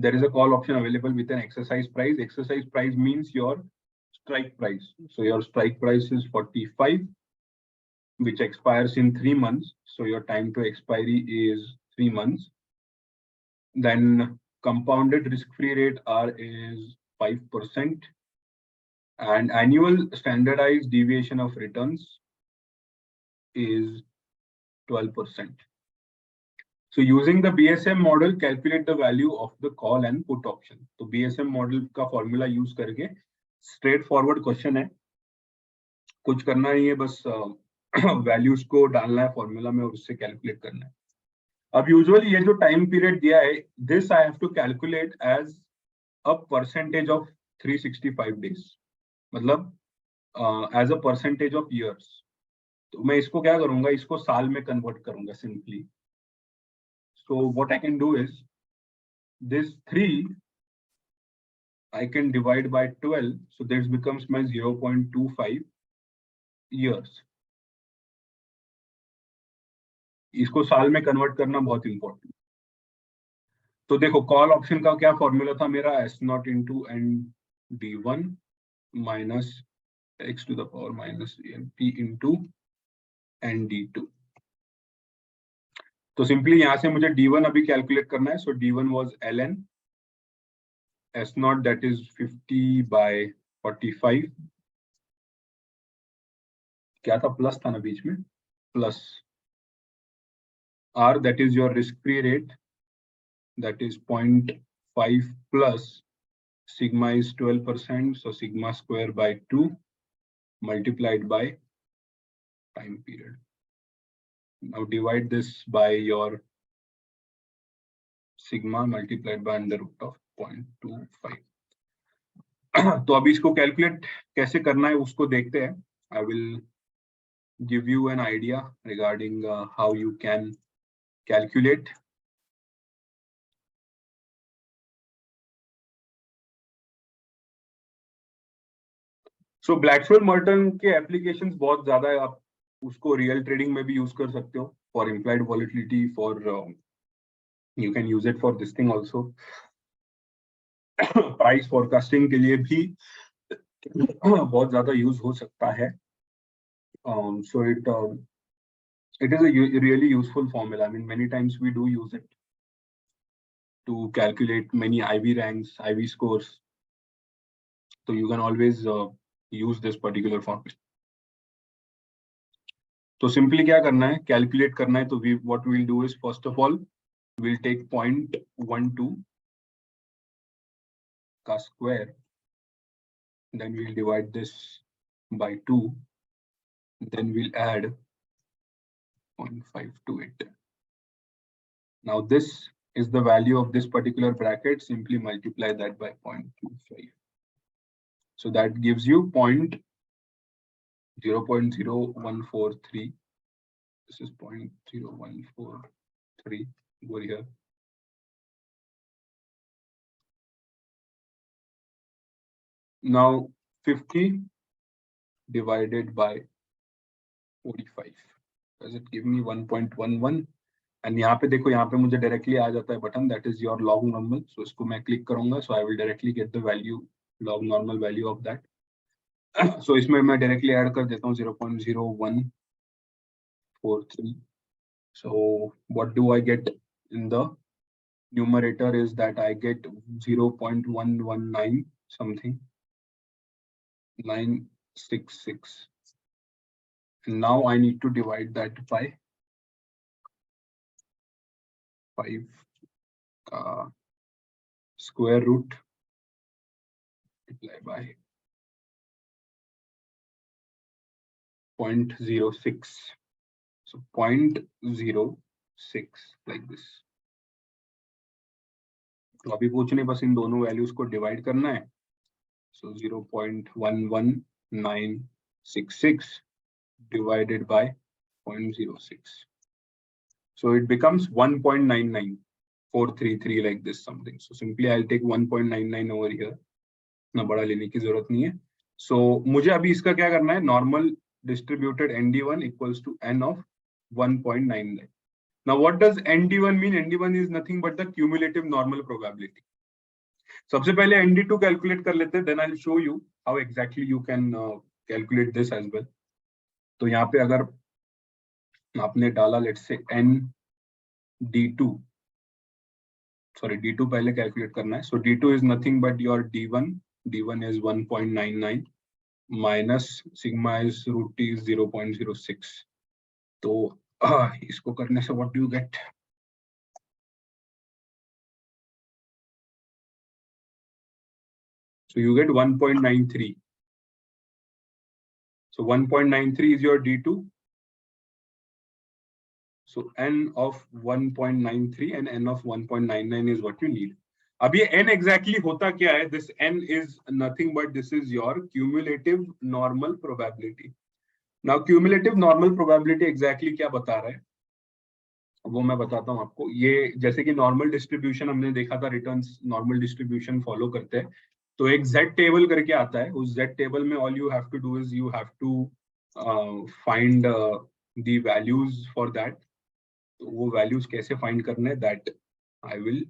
There is a call option available with an exercise price. Exercise price means your strike price. So your strike price is 45, which expires in 3 months. So your time to expiry is 3 months. Then compounded risk-free rate R is 5%, and annual standardized deviation of returns is 12%. So using the BSM model, calculate the value of the call and put option. तो BSM model का formula use करके straight forward question है, कुछ करना नहीं है, बस values को डालना है formula में और उससे calculate करना है। अब usually ये जो time period दिया है, this I have to calculate as a percentage of 365 days, मतलब as a percentage of years। तो मैं इसको क्या करूंगा, इसको साल में convert करूंगा simply। So what I can do is this 3 I can divide by 12, so this becomes my 0.25 years। इसको साल में कन्वर्ट करना बहुत इंपॉर्टेंट। तो देखो कॉल ऑप्शन का क्या फॉर्मूला था मेरा, S0 into ND1 minus x to the power minus NP into ND2। तो सिंपली यहां से मुझे D1 अभी कैलकुलेट करना है। सो D1 was ln S0, that is 50 by 45, क्या था, प्लस था ना बीच में, plus R, that is your risk-free rate, that is 0.5 plus sigma is 12%, so sigma square by 2 multiplied by time period. Now divide this by your sigma multiplied by under root of 0.25। तो अभी इसको calculate कैसे करना है उसको देखते हैं। I will give you an idea regarding how you can calculate। सो ब्लैक-स्वान-मर्टन के एप्लीकेशंस बहुत ज्यादा है, आप उसको रियल ट्रेडिंग में भी यूज कर सकते हो for implied volatility, for you can use it for this thing also. Price forecasting के लिए भी बहुत ज्यादा यूज हो सकता है. So it is a really useful formula. I mean, many times we do use it to calculate many IB ranks, IB scores. So you can always use this particular formula. So simply क्या करना है, calculate करना है. तो what we'll do is, first of all, we'll take 0.12 का square. Then we'll divide this by 2. Then we'll add 0.5 to it. Now this is the value of this particular bracket. Simply multiply that by 0.25. So that gives you 0.0143. This is 0.0143 over here. Now 50 divided by 45. Does it give me 1.11? And यहाँ पे देखो, यहाँ पे मुझे directly आ जाता है button, that is your log normal. So इसको मैं click करूँगा, so I will directly get the value, log normal value of that. So इसमें मैं directly add कर देता हूँ 0.0143. So what do I get in the numerator is that I get 0.119 something 966. And now I need to divide that by 5 square root multiply by 0.06. So 0.06 like this. तो अभी कुछ नहीं, बस इन दोनों वैल्यूज को डिवाइड करना है. So 0.11966 divided by 0.06. So it becomes 1.99433 like this something. So simply I'll take 1.99 over here. ना बड़ा लेने की जरूरत नहीं है. So मुझे अभी इसका क्या करना है, normal distributed ND1 equals to n of 1.99. Now what does ND1 mean? ND1 is nothing but the cumulative normal probability. सबसे पहले ND2 calculate कर लेते हैं, then I'll show you how exactly you can calculate this as well. तो यहाँ पे अगर आपने डाला let's say ND2, sorry D2 पहले calculate करना है. So D2 is nothing but your D1. D1 is 1.99 minus sigma is root T is 0.06. तो इसको करने से what do you get? So you get 1.93. So 1.93 is your D2. So n of 1.93 and n of 1.99 is what you need. अब ये n exactly होता क्या है? This n is nothing but this is your cumulative normal probability. Now cumulative normal probability exactly क्या बता रहा है वो मैं बताता हूँ आपको. ये जैसे कि नॉर्मल डिस्ट्रीब्यूशन हमने देखा था, रिटर्न्स नॉर्मल डिस्ट्रीब्यूशन फॉलो करते हैं. तो एक Z टेबल करके आता है. उस Z टेबल में all you have to do is you have to find the values for that. तो वो values कैसे find करने हैं, that I will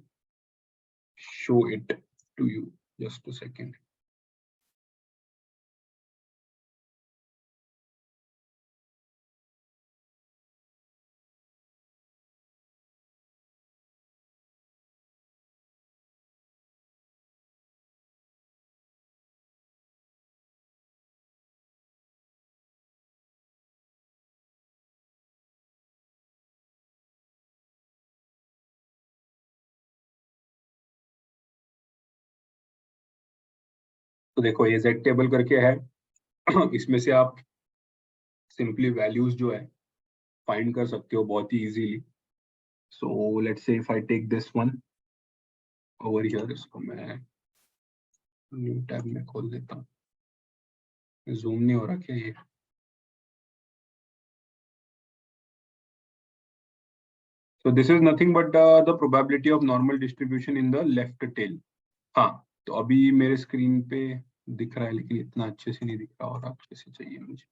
show it to you. Just a second. तो देखो ये Z टेबल करके है. इसमें से आप सिंपली वैल्यूज जो है फाइंड कर सकते हो बहुत ही easily. So let's say if I take this one over here, इसको मैं न्यू टैब में खोल देता हूँ. जूम नहीं हो रहा क्या ये? So this is nothing but the probability of normal distribution in the left tail. हाँ, तो अभी मेरे स्क्रीन पे दिख रहा है लेकिन इतना अच्छे से नहीं दिख रहा और अच्छे से चाहिए मुझे.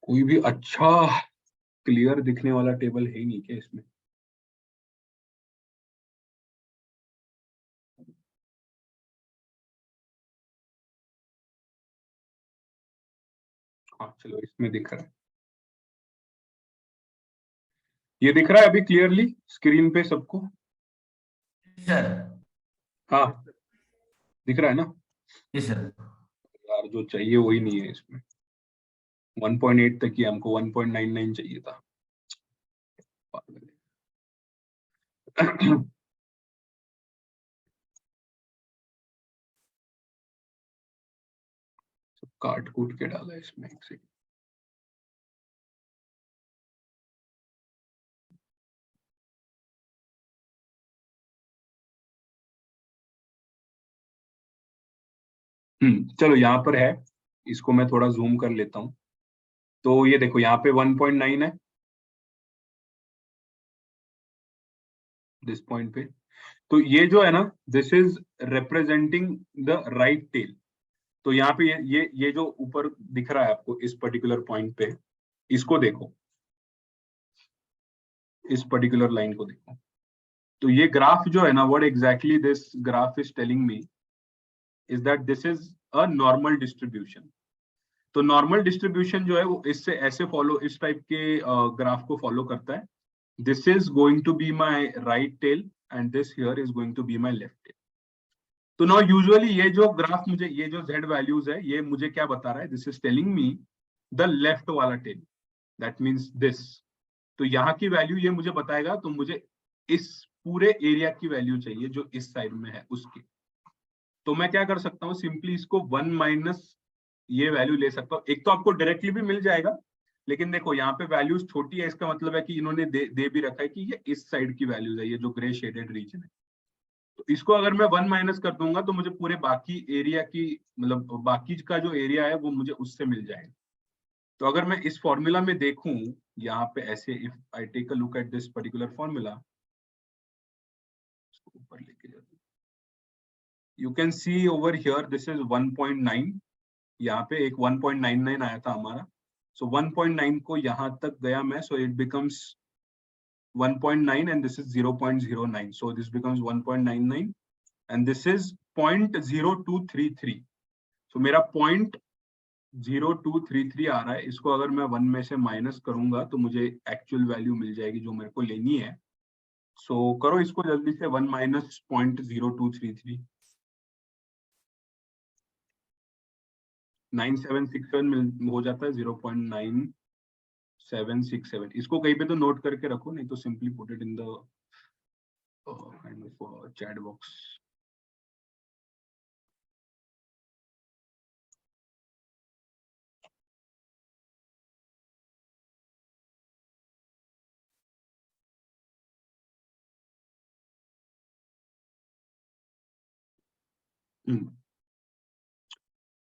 कोई भी अच्छा क्लियर दिखने वाला टेबल है ही नहीं क्या इसमें? हाँ चलो, इसमें दिख रहा है। ये दिख रहा है अभी क्लियरली स्क्रीन पे सबको? सर। हाँ दिख रहा है ना? जी सर। यार जो चाहिए वही नहीं है इसमें। 1.8 तक ही, हमको 1.99 चाहिए था। सब काट कूट के डाला है इसमें, एक सेकंड। चलो यहाँ पर है, इसको मैं थोड़ा जूम कर लेता हूँ। तो ये देखो यहाँ पे 1.9 है दिस पॉइंट पे। तो ये जो है ना, this is representing the right tail. तो यहाँ पे ये जो ऊपर दिख रहा है आपको इस पर्टिकुलर पॉइंट पे, इसको देखो, इस पर्टिकुलर लाइन को देखो। तो ये ग्राफ जो है ना, what exactly this graph is telling me is that this is a normal distribution. तो नॉर्मल डिस्ट्रीब्यूशन जो है वो इससे ऐसे फॉलो, इस टाइप के ग्राफ को फॉलो करता है। This is going to be my right tail and this here is going to be my left tail. तो नाउ यूजुअली ये जो ग्राफ मुझे, ये जो z वैल्यूज है, ये मुझे क्या बता रहा है? This is telling me the left वाला टेल, दैट मीन्स दिस। तो यहाँ की वैल्यू ये मुझे बताएगा, तो मुझे इस पूरे एरिया की वैल्यू चाहिए जो इस साइड में है उसकी। तो मैं क्या कर सकता हूँ, सिंपली इसको 1 माइनस ये वैल्यू ले सकता हूँ। एक तो आपको डायरेक्टली भी मिल जाएगा, लेकिन देखो यहाँ पे वैल्यूज छोटी है, इसका मतलब है कि इन्होंने दे भी रखा है कि ये इस साइड की वैल्यूज है, ये जो ग्रे शेडेड रीजन है। तो इसको अगर मैं 1 माइनस कर दूंगा तो मुझे पूरे बाकी एरिया की, मतलब बाकी का जो एरिया है वो मुझे उससे मिल जाएगा। तो अगर मैं इस फॉर्मूला में देखूं यहाँ पे ऐसे, if I take a look at this particular formula, ऊपर लेके जाते, you can see over here this is 1.9। यहाँ पे एक 1.99 आया था हमारा। सो 1.9 को यहाँ तक गया मैं, so it becomes 1.9 and this is 0.09, so this becomes 1.99 and this is 0.0233। so मेरा 0.0233 आ रहा है। इसको अगर मैं 1 में से माइनस करूंगा तो मुझे एक्चुअल वैल्यू मिल जाएगी जो मेरे को लेनी है। सो करो इसको जल्दी से, 1 माइनस 0.0233, 9767 हो जाता है, 0.9767। इसको कहीं पे तो नोट करके रखो, नहीं तो simply put it in the kind of chat box.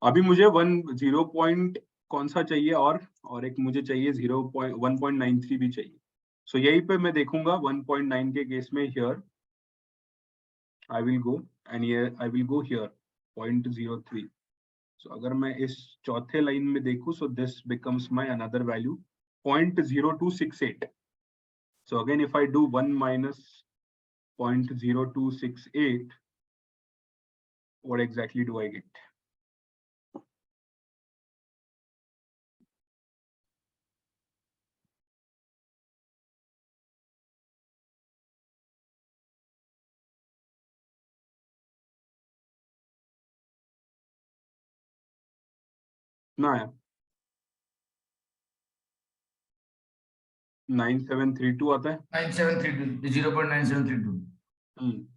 अभी मुझे 10 पॉइंट कौन सा चाहिए, और एक मुझे चाहिए 1.93 भी चाहिए। सो यहीं पे मैं देखूंगा 1.9 के केस में, here I will go and here I will go here 0.03। सो अगर मैं इस चौथे लाइन में देखूं, so this becomes my another value 0.0268। So again if I do 1 minus 0.0268, what exactly do I get? ना आया, 9732 आता है। 9732, 0.9732।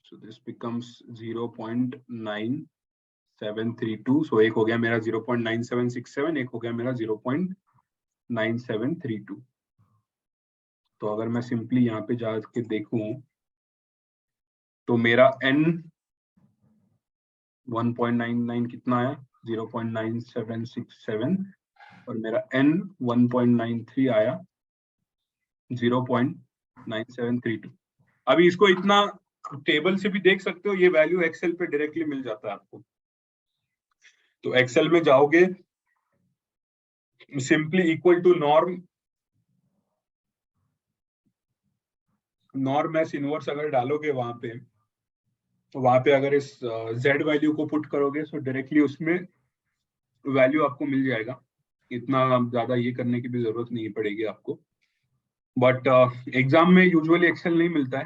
So this becomes 0.9732। so एक हो गया मेरा 0.9767, एक हो गया मेरा 0.9732। तो अगर मैं सिंपली यहाँ पे जाके देखूं तो मेरा n 1.99 कितना है, 0.9767, और मेरा n 1.93 आया 0.9732। अभी इसको इतना टेबल से भी देख सकते हो, ये वैल्यू एक्सेल पे डायरेक्टली मिल जाता है आपको। तो एक्सेल में जाओगे, simply equal to norm S inverse अगर डालोगे वहां पे अगर इस z वैल्यू को पुट करोगे तो डायरेक्टली उसमें वैल्यू आपको मिल जाएगा। इतना ज्यादा ये करने की भी जरूरत नहीं पड़ेगी आपको। बट एग्जाम में यूजुअली एक्सेल नहीं मिलता है,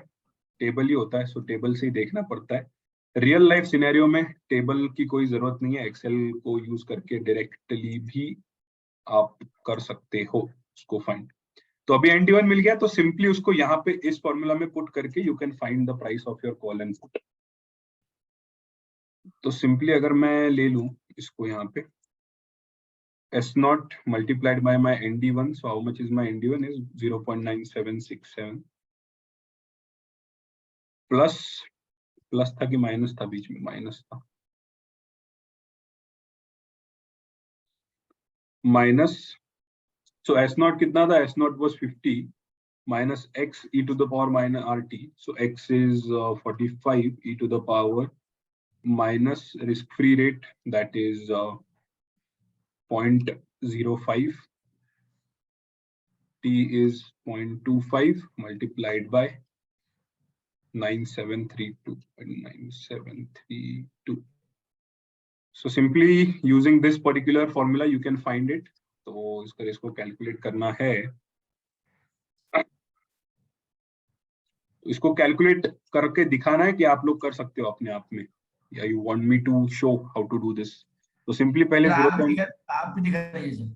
टेबल ही होता है, सो टेबल से ही देखना पड़ता है। रियल लाइफ सिनेरियो में टेबल की कोई जरूरत नहीं है, एक्सेल को यूज करके डायरेक्टली भी आप कर सकते हो उसको फाइंड। तो अभी ND1 मिल गया, तो सिंपली उसको यहाँ पे इस फॉर्मूला में पुट करके you can find the price of your call and put. तो सिंपली अगर मैं ले लूं इसको यहाँ पे S0 multiplied by my ND1, so how much is my ND1 is 0.9767 plus था कि माइनस था, बीच में माइनस था, माइनस। सो S0 कितना था, S0 was 50 minus x e to the power minus RT, so x is 45 e to the power minus risk free rate, that is 0.05, t is 0.25 multiplied by 9732. So simply using this particular formula you can find it. तो इसको calculate करना है, इसको calculate करके दिखाना है कि आप लोग कर सकते हो अपने आप में, या you want me to show how to do this. तो सिंपली पहले आप भी दिखा रहिए sir.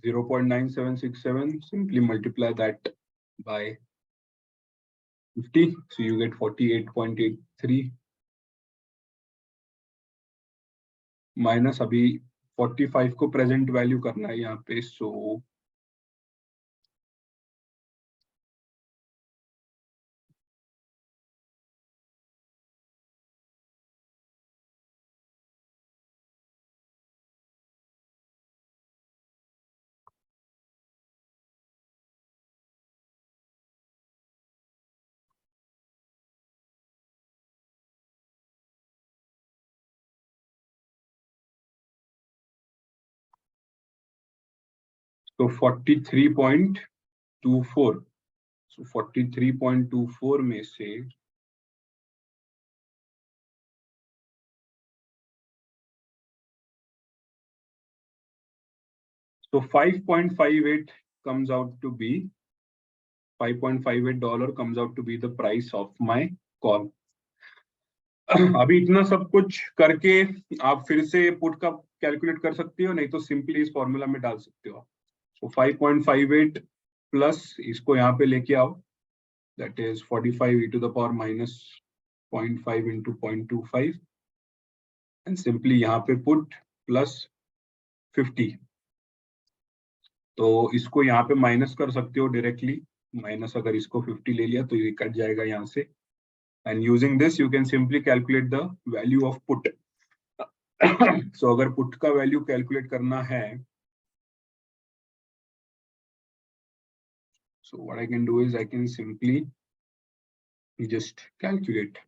0.9767, simply multiply that by 50, so you get 48.83 minus अभी 45 को प्रेजेंट वैल्यू करना है यहाँ पे, सो तो 43.24, so 43.24 में से so 5.58 comes out to be $5.58 comes out to be the price of my call. अभी इतना सब कुछ करके आप फिर से पुट का कैलकुलेट कर सकते हो, नहीं तो सिंपली इस फॉर्मूला में डाल सकते हो। सो 5.58 प्लस इसको यहाँ पे लेके आओ, that is 45 e to the power minus 0.5 into 0.25 and simply यहाँ पे पुट प्लस 50। तो इसको यहाँ पे माइनस कर सकते हो डायरेक्टली, माइनस अगर इसको 50 ले लिया तो ये कट जाएगा यहाँ से, and using this you can simply calculate the value of put. So अगर put का value calculate करना है, so what I can do is I can simply just calculate.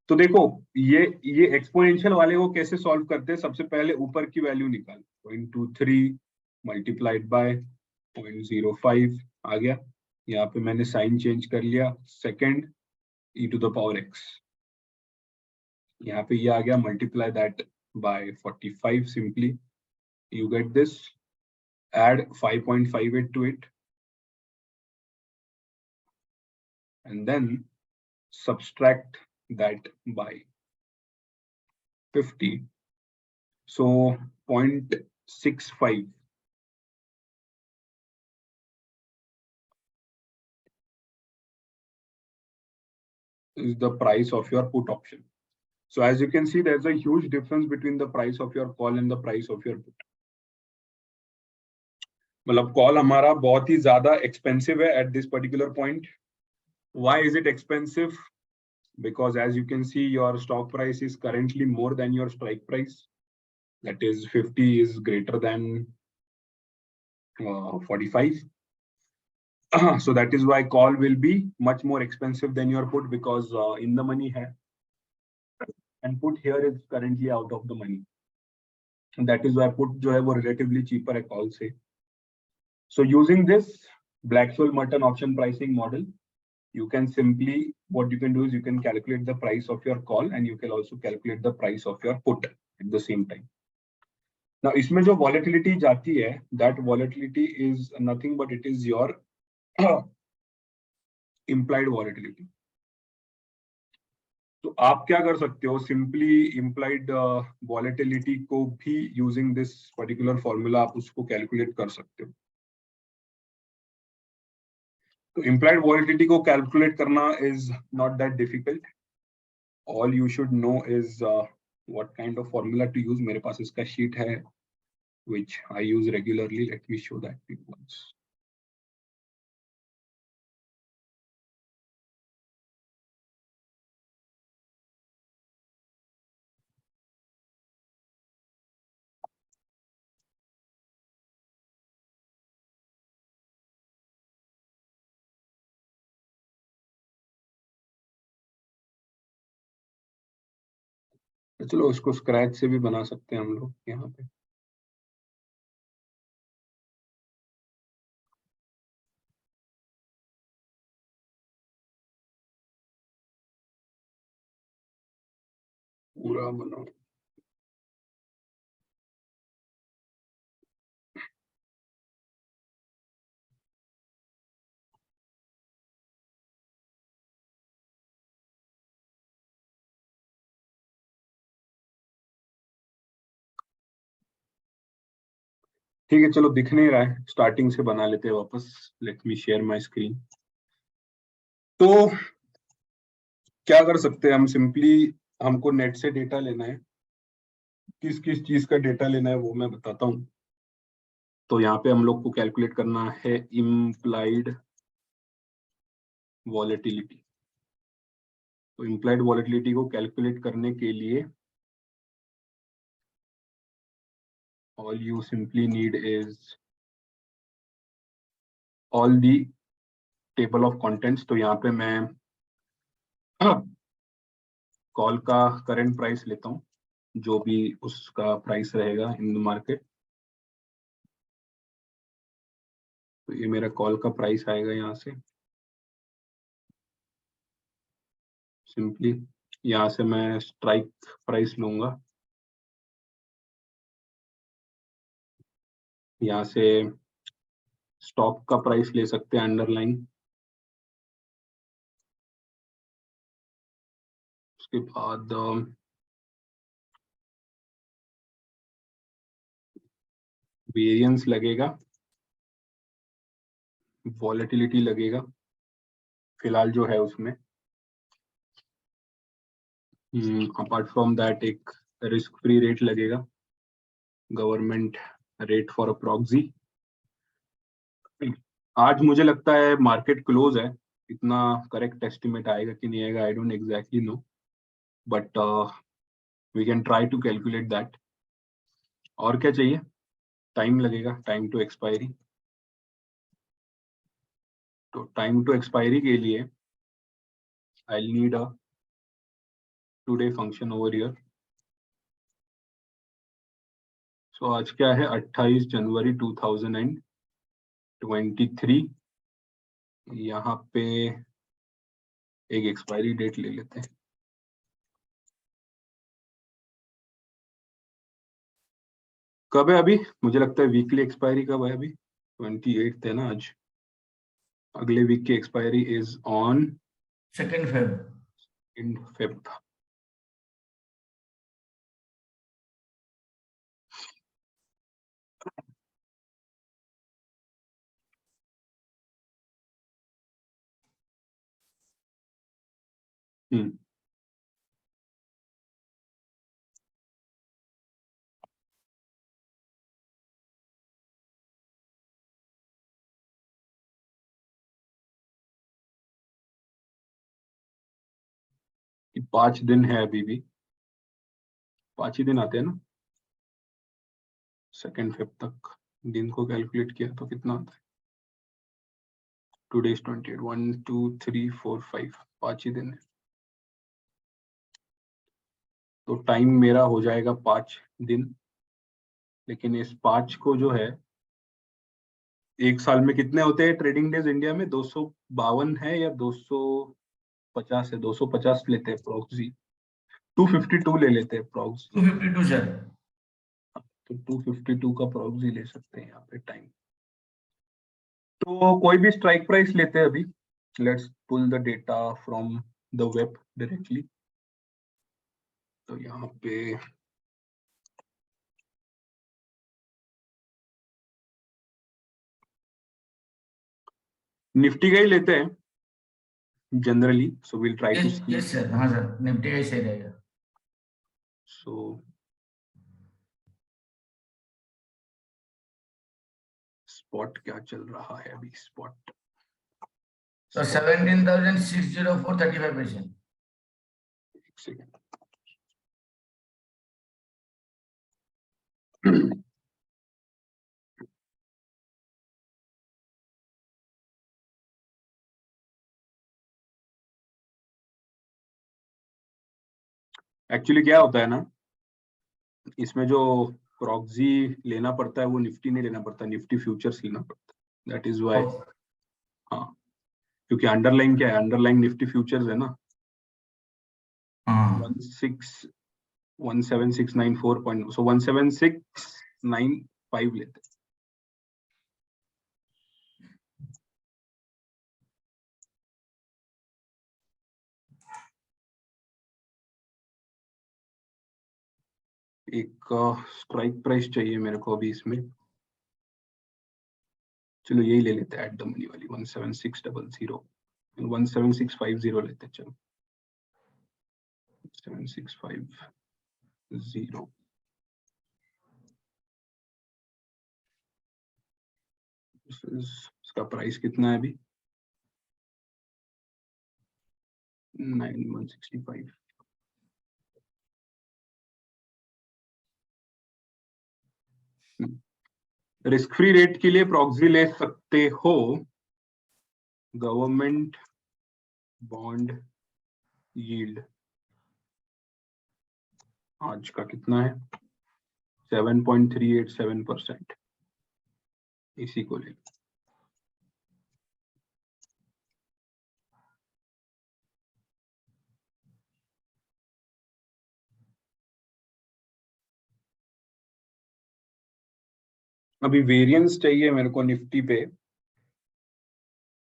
तो देखो ये एक्सपोनेंशियल वाले को कैसे सॉल्व करते हैं, सबसे पहले ऊपर की वैल्यू निकाल, 0.23 मल्टीप्लाइड बाय 0.05 आ गया, यहाँ पे मैंने साइन चेंज कर लिया, second e to the power x, यहाँ पे ये आ गया, multiply that bye 45, simply you get this, add 5.58 to it, and then subtract that by 50, so 0.65 is the price of your put option. So as you can see, there's a huge difference between the price of your call and the price of your put. मतलब call हमारा बहुत ही ज्यादा expensive है at this particular point. Why is it expensive? Because as you can see, your stock price is currently more than your strike price, that is 50 is greater than 45. So that is why call will be much more expensive than your put, because in the money hai, and put here is currently out of the money. And that is why put जो है वो relatively cheaper है call से. So using this Black-Scholes-Merton option pricing model, you can simply, what you can do is you can calculate the price of your call and you can also calculate the price of your put at the same time. Now, इसमें जो volatility जाती है, that volatility is nothing but it is your implied volatility. तो आप क्या कर सकते हो, सिंपली implied volatility को भी using this particular formula आप उसको कैलकुलेट कर सकते हो. तो implied volatility को कैलकुलेट करना is not that difficult. All you should know is what kind of formula to use. मेरे पास इसका sheet है which I use regularly. Let me show that to you once. चलो उसको स्क्रैच से भी बना सकते हैं हम लोग यहाँ पे. पूरा बनाओ. ठीक है, चलो दिख नहीं रहा है, स्टार्टिंग से बना लेते हैं वापस. Let me share my screen. तो क्या कर सकते हैं हम, सिंपली हमको नेट से डेटा लेना है. किस किस चीज का डेटा लेना है वो मैं बताता हूँ. तो यहाँ पे हम लोग को कैलकुलेट करना है इम्प्लाइड वॉलेटिलिटी. तो इम्प्लाइड वॉलेटिलिटी को कैलकुलेट करने के लिए all you simply need is all the table of contents. तो यहाँ पे मैं कॉल का करंट प्राइस लेता हूँ, जो भी उसका प्राइस रहेगा इन द मार्केट. तो ये मेरा कॉल का प्राइस आएगा यहाँ से. सिंपली यहाँ से मैं स्ट्राइक प्राइस लूंगा. यहाँ से स्टॉक का प्राइस ले सकते हैं अंडरलाइन. उसके बाद वेरिएंस लगेगा, वॉलेटिलिटी लगेगा फिलहाल जो है उसमें. अपार्ट फ्रॉम दैट एक रिस्क फ्री रेट लगेगा, government rate for a proxy. आज मुझे लगता है मार्केट क्लोज है, इतना करेक्ट एस्टिमेट आएगा कि नहीं आएगा I don't exactly know, but we can try to calculate that. और क्या चाहिए, टाइम लगेगा, टाइम टू एक्सपायरी. तो टाइम टू एक्सपायरी के लिए I need a today function over here. So आज क्या है, 28 जनवरी 2023. यहाँ पे एक एक्सपायरी डेट ले लेते हैं. कब है अभी, मुझे लगता है वीकली एक्सपायरी कब है अभी, 28 है ना आज. अगले वीक की expiry is on 2nd Feb. In Feb. Hmm 5 दिन है अभी भी, 5 ही दिन आते हैं ना 2nd फेब तक. दिन को कैलकुलेट किया तो कितना आता है, टुडे इज 28, 1 2 3 4 5, 5 ही दिन है। तो टाइम मेरा हो जाएगा 5 दिन, लेकिन इस 5 को जो है, एक साल में कितने होते हैं ट्रेडिंग डेज इंडिया में? 252 है या 250 है? 250 लेते हैं प्रॉक्सी, 252 ले लेते हैं प्रॉक्सी। 252 सर। तो 252 का प्रॉक्सी ले सकते हैं यहाँ पे टाइम। तो कोई भी स्ट्राइक प्राइस लेते हैं अभी। Let's pull the data from the web directly. तो यहाँ पे निफ्टी का ही लेते हैं generally, so will try to see. Yes sir, हाँ सर, निफ्टी का ही सही रहेगा। सो स्पॉट क्या चल रहा है अभी? स्पॉट तो 17,604 35%। एक सेकेंड। एक्चुअली क्या होता है ना, इसमें जो प्रॉक्सी लेना पड़ता है वो निफ्टी नहीं लेना पड़ता, निफ्टी फ्यूचर्स लेना पड़ता है। That is why. हाँ, क्योंकि अंडरलाइन क्या है? अंडरलाइन निफ्टी फ्यूचर्स है ना। हाँ 17694 सो 17695 लेते हैं। एक स्ट्राइक प्राइस चाहिए मेरे को अभी इसमें। चलो यही ले लेते हैं, एट द मनी वाली 17600, 17650 लेते हैं। चलो 7650। इसका प्राइस कितना है अभी? 9165। रिस्क फ्री रेट के लिए प्रॉक्सी ले सकते हो। गवर्नमेंट बॉन्ड यील्ड आज का कितना है? 7.387%। इसी को ले। अभी वेरिएंस चाहिए मेरे को निफ्टी पे,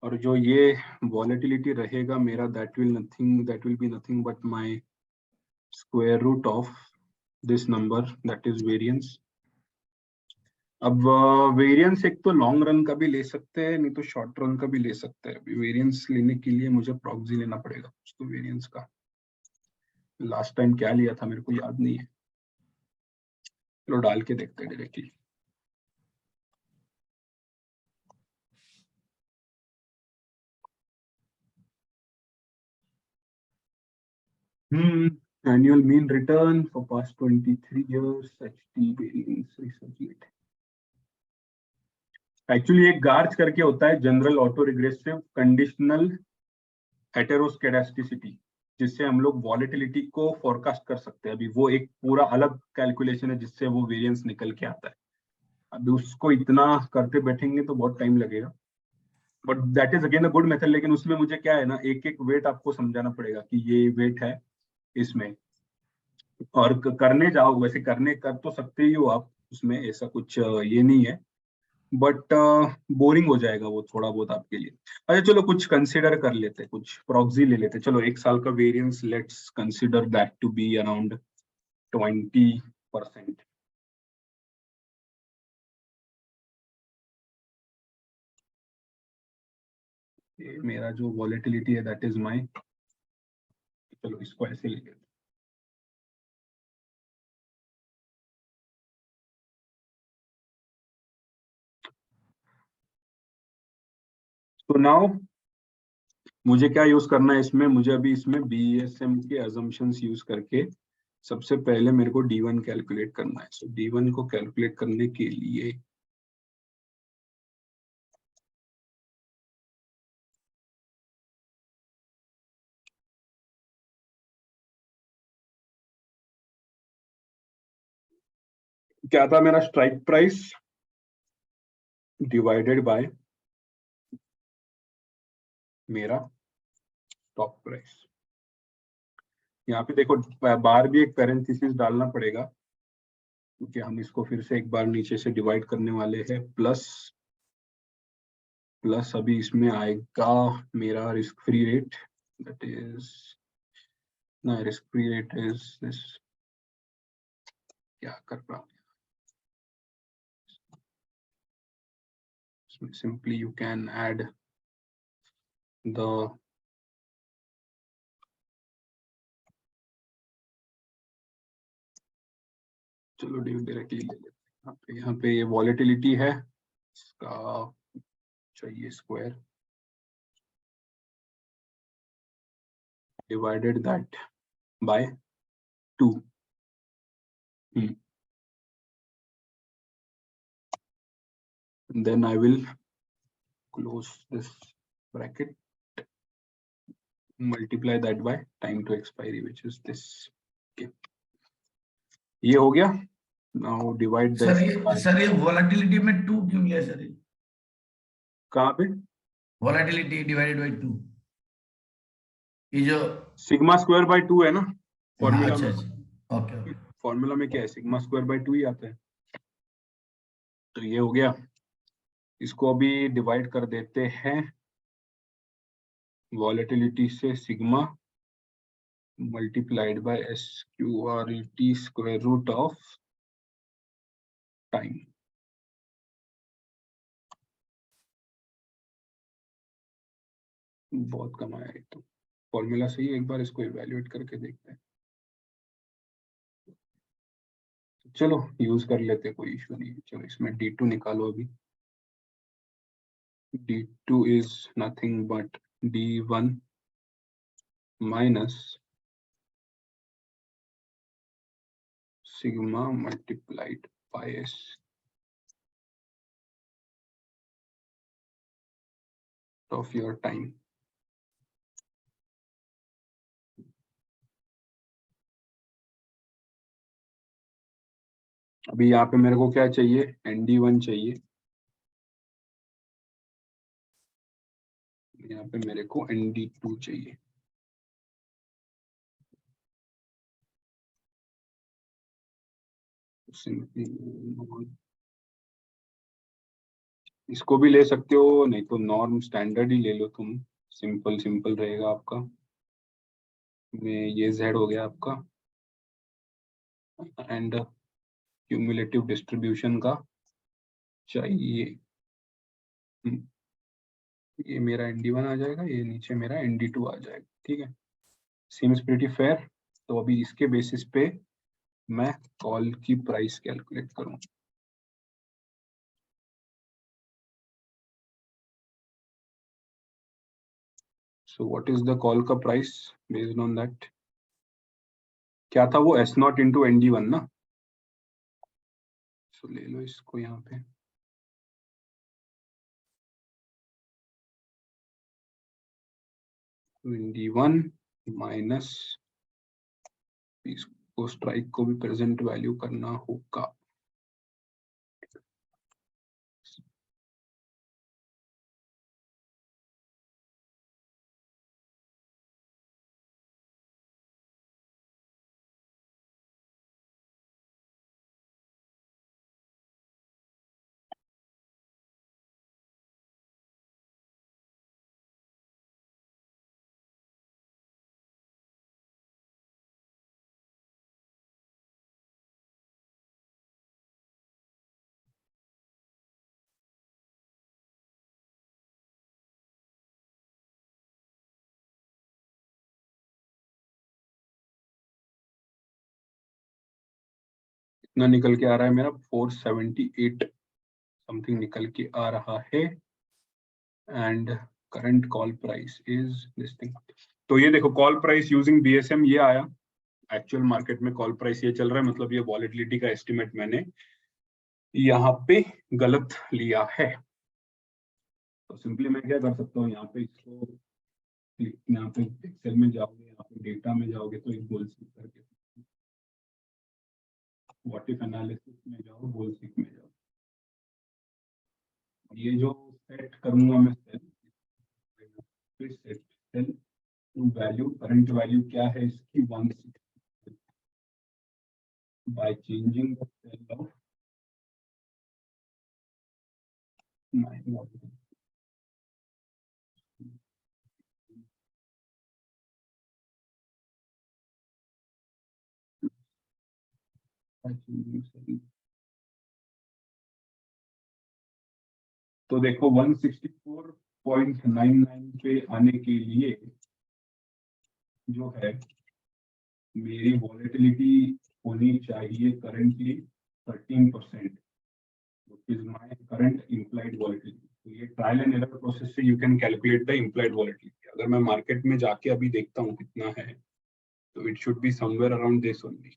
और जो ये वॉलेटिलिटी रहेगा मेरा, that will be nothing but my square root of this number, that is variance. अब वेरिएंस एक तो लॉन्ग रन का भी ले सकते हैं, नहीं तो शॉर्ट रन का भी ले सकते हैं। अभी वेरिएंस लेने के लिए मुझे प्रॉक्सी लेना पड़ेगा उसको, वेरिएंस का। लास्ट टाइम क्या लिया था मेरे को याद नहीं है। चलो डाल के देखते हैं directly. Annual mean return for past 23 years, HT variance research. Actually एक गार्च करके होता है, जनरल ऑटो रिग्रेसिव कंडीशनल हेटेरोस्केडास्टिसिटी, जिससे हम लोग वॉलेटिलिटी को फोरकास्ट कर सकते हैं। अभी वो एक पूरा अलग कैलकुलेशन है जिससे वो वेरिएंस निकल के आता है। अभी उसको इतना करते बैठेंगे तो बहुत टाइम लगेगा, but that is again a good method. लेकिन उसमें मुझे क्या है ना, एक एक वेट आपको समझाना पड़ेगा कि ये वेट है इसमें, और करने जाओ वैसे करने कर तो सकते ही हो आप, उसमें ऐसा कुछ ये नहीं है, बट बोरिंग हो जाएगा वो थोड़ा बहुत आपके लिए। अच्छा चलो कुछ कंसिडर कर लेते हैं, कुछ प्रॉक्सी ले लेते हैं। चलो एक साल का variance let's consider that to be around 20%। मेरा जो वॉलेटिलिटी है दैट इज माय, चलो इसको ऐसे ले लेते हैं। तो नाउ मुझे क्या यूज करना है इसमें? मुझे अभी इसमें बीएसएम के अजम्पशंस यूज करके सबसे पहले मेरे को D1 कैलकुलेट करना है। सो D1 को कैलकुलेट करने के लिए क्या था मेरा स्ट्राइक प्राइस डिवाइडेड बाय मेरा स्टॉक प्राइस। यहाँ पे देखो बार भी एक पैरेंथेसिस डालना पड़ेगा क्योंकि हम इसको फिर से एक बार नीचे से डिवाइड करने वाले हैं, प्लस अभी इसमें आएगा मेरा risk free rate, that is ना, risk free rate is this, क्या कर रहा हूँ, simply you can add the चलो डायरेक्टली ले लेते हैं। यहाँ पे ये वॉलेटिलिटी है, इसका चाहिए square, divided that bye 2। Then I will close this bracket, multiply that by time to expiry, which is this. Okay, ये हो गया। Now divide this by, sir ये वोलेटिलिटी में 2 क्यों लिया सर? कहाँ पे? वोलेटिलिटी डिवाइडेड बाय 2, ये जो सिग्मा स्क्वायर बाय 2 है ना फॉर्मूला अच्छा में। अच्छा, ओके। फॉर्मूला में क्या है, सिग्मा स्क्वायर बाय 2 ही आता है। तो ये हो गया, इसको अभी डिवाइड कर देते हैं वॉलेटिलिटी से, sigma multiplied by SQRT square root of time. बहुत कम आया है, तो फॉर्मूला सही है, एक बार इसको इवैल्यूएट करके देखते हैं। चलो यूज कर लेते, कोई इशू नहीं। चलो इसमें D2 निकालो अभी। D2 is nothing but D1 minus sigma multiplied by S of your time। अभी यहाँ पे मेरे को क्या चाहिए, ND1 चाहिए, यहाँ पे मेरे को ND2 चाहिए। इसको भी ले सकते हो, नहीं तो नॉर्म स्टैंडर्ड ही ले लो तुम, सिंपल रहेगा आपका। ये Z हो गया आपका, एंड क्यूमुलेटिव डिस्ट्रीब्यूशन का चाहिए। ये मेरा ND1 आ जाएगा, ये नीचे मेरा ND2 आ जाएगा, ठीक है। Seems pretty fair. तो अभी इसके बेसिस पे मैं कॉल की प्राइस कैलकुलेट करूं। So what is the call का प्राइस बेस्ड ऑन दैट? क्या था वो, S0 इंटू ND1 ना। सो ले लो इसको यहाँ पे, ND1 माइनस, इसको स्ट्राइक को भी प्रेजेंट वैल्यू करना होगा। इतना निकल के आ रहा है मेरा 478 समथिंग निकल के आ रहा है, and current call price is this thing. तो ये देखो कॉल प्राइस यूजिंग BSM ये आया, एक्चुअल मार्केट में कॉल प्राइस ये चल रहा है, मतलब ये वॉलेटिलिटी का एस्टिमेट मैंने यहाँ पे गलत लिया है। तो सिंपली मैं क्या कर सकता हूँ, यहाँ पे इसको, यहाँ पे एक्सेल में जाओगे, यहाँ पे डेटा में जाओगे, तो एक गोल सेट करके व्हाट इफ एनालिसिस में जाओ, बुलसिक में जाओ, ये जो सेट करूंगा मैं सेल, फिर cell to value, current value क्या है इसकी 160 by changing the cell of तो देखो 164.99 पे आने के लिए जो है मेरी वॉलेटिलिटी होनी चाहिए currently 13%, which is my current implied volatility. तो ये ट्रायल एंड एरर प्रोसेस से you can calculate the implied volatility. अगर मैं मार्केट में जाके अभी देखता हूँ कितना है, तो it should be somewhere around this only.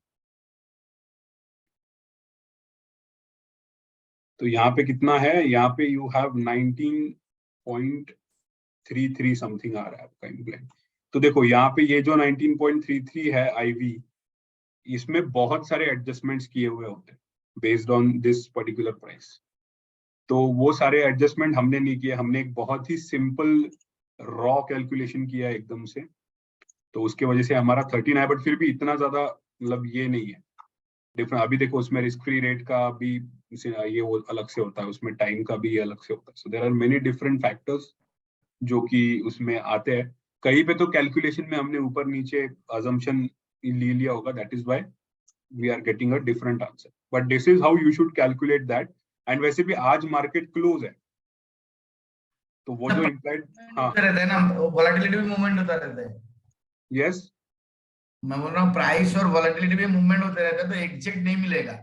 तो यहाँ पे कितना है, यहाँ पे यू हैव 19.33 समथिंग आ रहा है आपका इम्प्लाइड। तो देखो यहाँ पे ये जो 19.33 है आईवी, इसमें बहुत सारे एडजस्टमेंट्स किए हुए होते हैं based on this particular price. तो वो सारे एडजस्टमेंट हमने नहीं किए, हमने एक बहुत ही सिंपल रॉ कैलकुलेशन किया एकदम से, तो उसके वजह से हमारा 13 है, बट फिर भी इतना ज्यादा मतलब ये नहीं है डिफरेंट। अभी देखो उसमें रिस्क फ्री रेट का भी ये वो अलग से होता है, उसमें टाइम का भी अलग से होता है। So there are many different factors जो कि उसमें आते हैं। कहीं पे तो कैलकुलेशन में हमने ऊपर नीचे अजम्पशन ले लिया होगा, that is why we are getting a different answer, but this is how you should calculate that. And वैसे भी आज मार्केट क्लोज है, तो वो जो इम्प्लाइड, हाँ रहता है ना, वॉलेटिलिटी भी मूवमेंट होता रहता है। यस, मैं बोल रहा हूँ प्राइस और वॉलेटिलिटी भी मूवमेंट होते रहता है, तो एग्जैक्ट नहीं मिलेगा।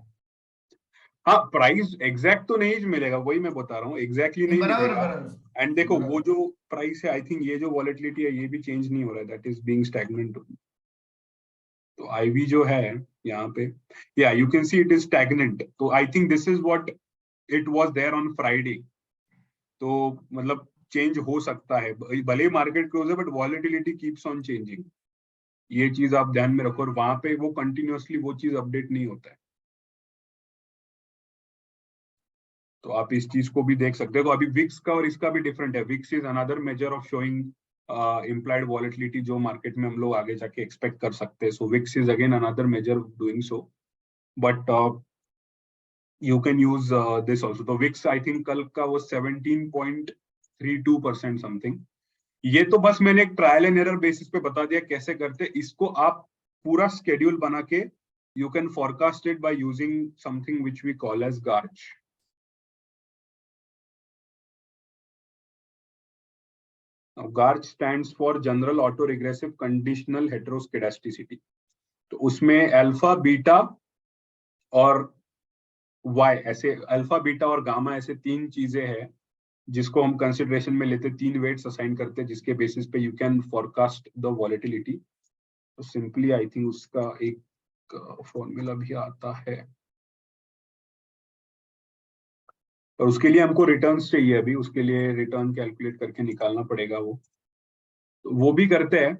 हाँ प्राइस एग्जैक्ट तो नहीं मिलेगा, वही मैं बता रहा हूँ, एग्जैक्टली नहीं बराबर मिलेगा। बराबर। एंड देखो वो जो प्राइस है, आई थिंक ये जो वॉलेटिलिटी है ये भी चेंज नहीं हो रहा है, दैट इज बीइंग स्टैग्नेंट। तो आईवी जो है यहाँ पे, या you can see it is stagnant. तो I think this is what it was there on Friday. तो मतलब चेंज हो सकता है, भले ही मार्केट क्लोज है, but volatility keeps on changing. ये चीज आप ध्यान में रखो, और वहां पे वो कंटिन्यूअसली वो चीज अपडेट नहीं होता है। तो आप इस चीज को भी देख सकते हो। तो अभी विक्स का और इसका भी डिफरेंट है। VIX is another measure of showing implied volatility, जो मार्केट में हम लोग आगे जाके एक्सपेक्ट कर सकते हैं। So VIX is again another measure of doing so, but you can use this also. तो VIX I think कल का वो 17.32% समथिंग। ये तो बस मैंने एक ट्रायल एंड एरर बेसिस पे बता दिया कैसे करते। इसको आप पूरा स्केड्यूल बना के you can forecast it by using something which we call as GARCH. Now, GARCH stands for General Autoregressive Conditional Heteroscedasticity. तो उसमें अल्फा बीटा और वाई, ऐसे अल्फा बीटा और गामा ऐसे तीन चीजें हैं जिसको हम कंसिडरेशन में लेते, तीन वेट्स असाइन करते हैं जिसके बेसिस पे you can forecast the volatility. तो सिंपली आई थिंक उसका एक फॉर्मूला भी आता है, और उसके लिए हमको रिटर्न्स चाहिए। अभी उसके लिए रिटर्न कैलकुलेट करके निकालना पड़ेगा वो, तो वो भी करते हैं।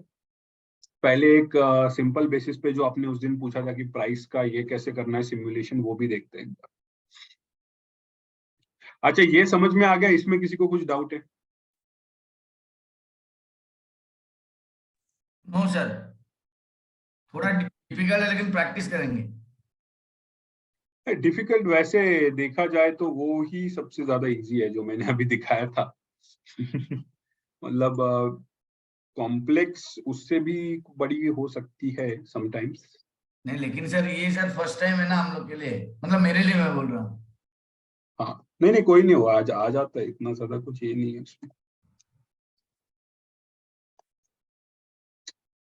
पहले एक सिंपल बेसिस पे जो आपने उस दिन पूछा था कि प्राइस का ये कैसे करना है सिमुलेशन, वो भी देखते हैं। अच्छा ये समझ में आ गया, इसमें किसी को कुछ डाउट है? नो सर, थोड़ा डिफिकल्ट है लेकिन प्रैक्टिस करेंगे। डिफिकल्ट वैसे देखा जाए तो वो ही सबसे ज्यादा इजी है जो मैंने अभी दिखाया था। मतलब कॉम्प्लेक्स उससे भी बड़ी हो सकती है समटाइम्स। नहीं लेकिन सर ये सर फर्स्ट टाइम है ना हम लोग के लिए, मतलब मेरे लिए मैं बोल रहा हूँ। हाँ नहीं नहीं कोई नहीं हुआ, आज आ जाता है, इतना ज्यादा कुछ ये नहीं है उसमें।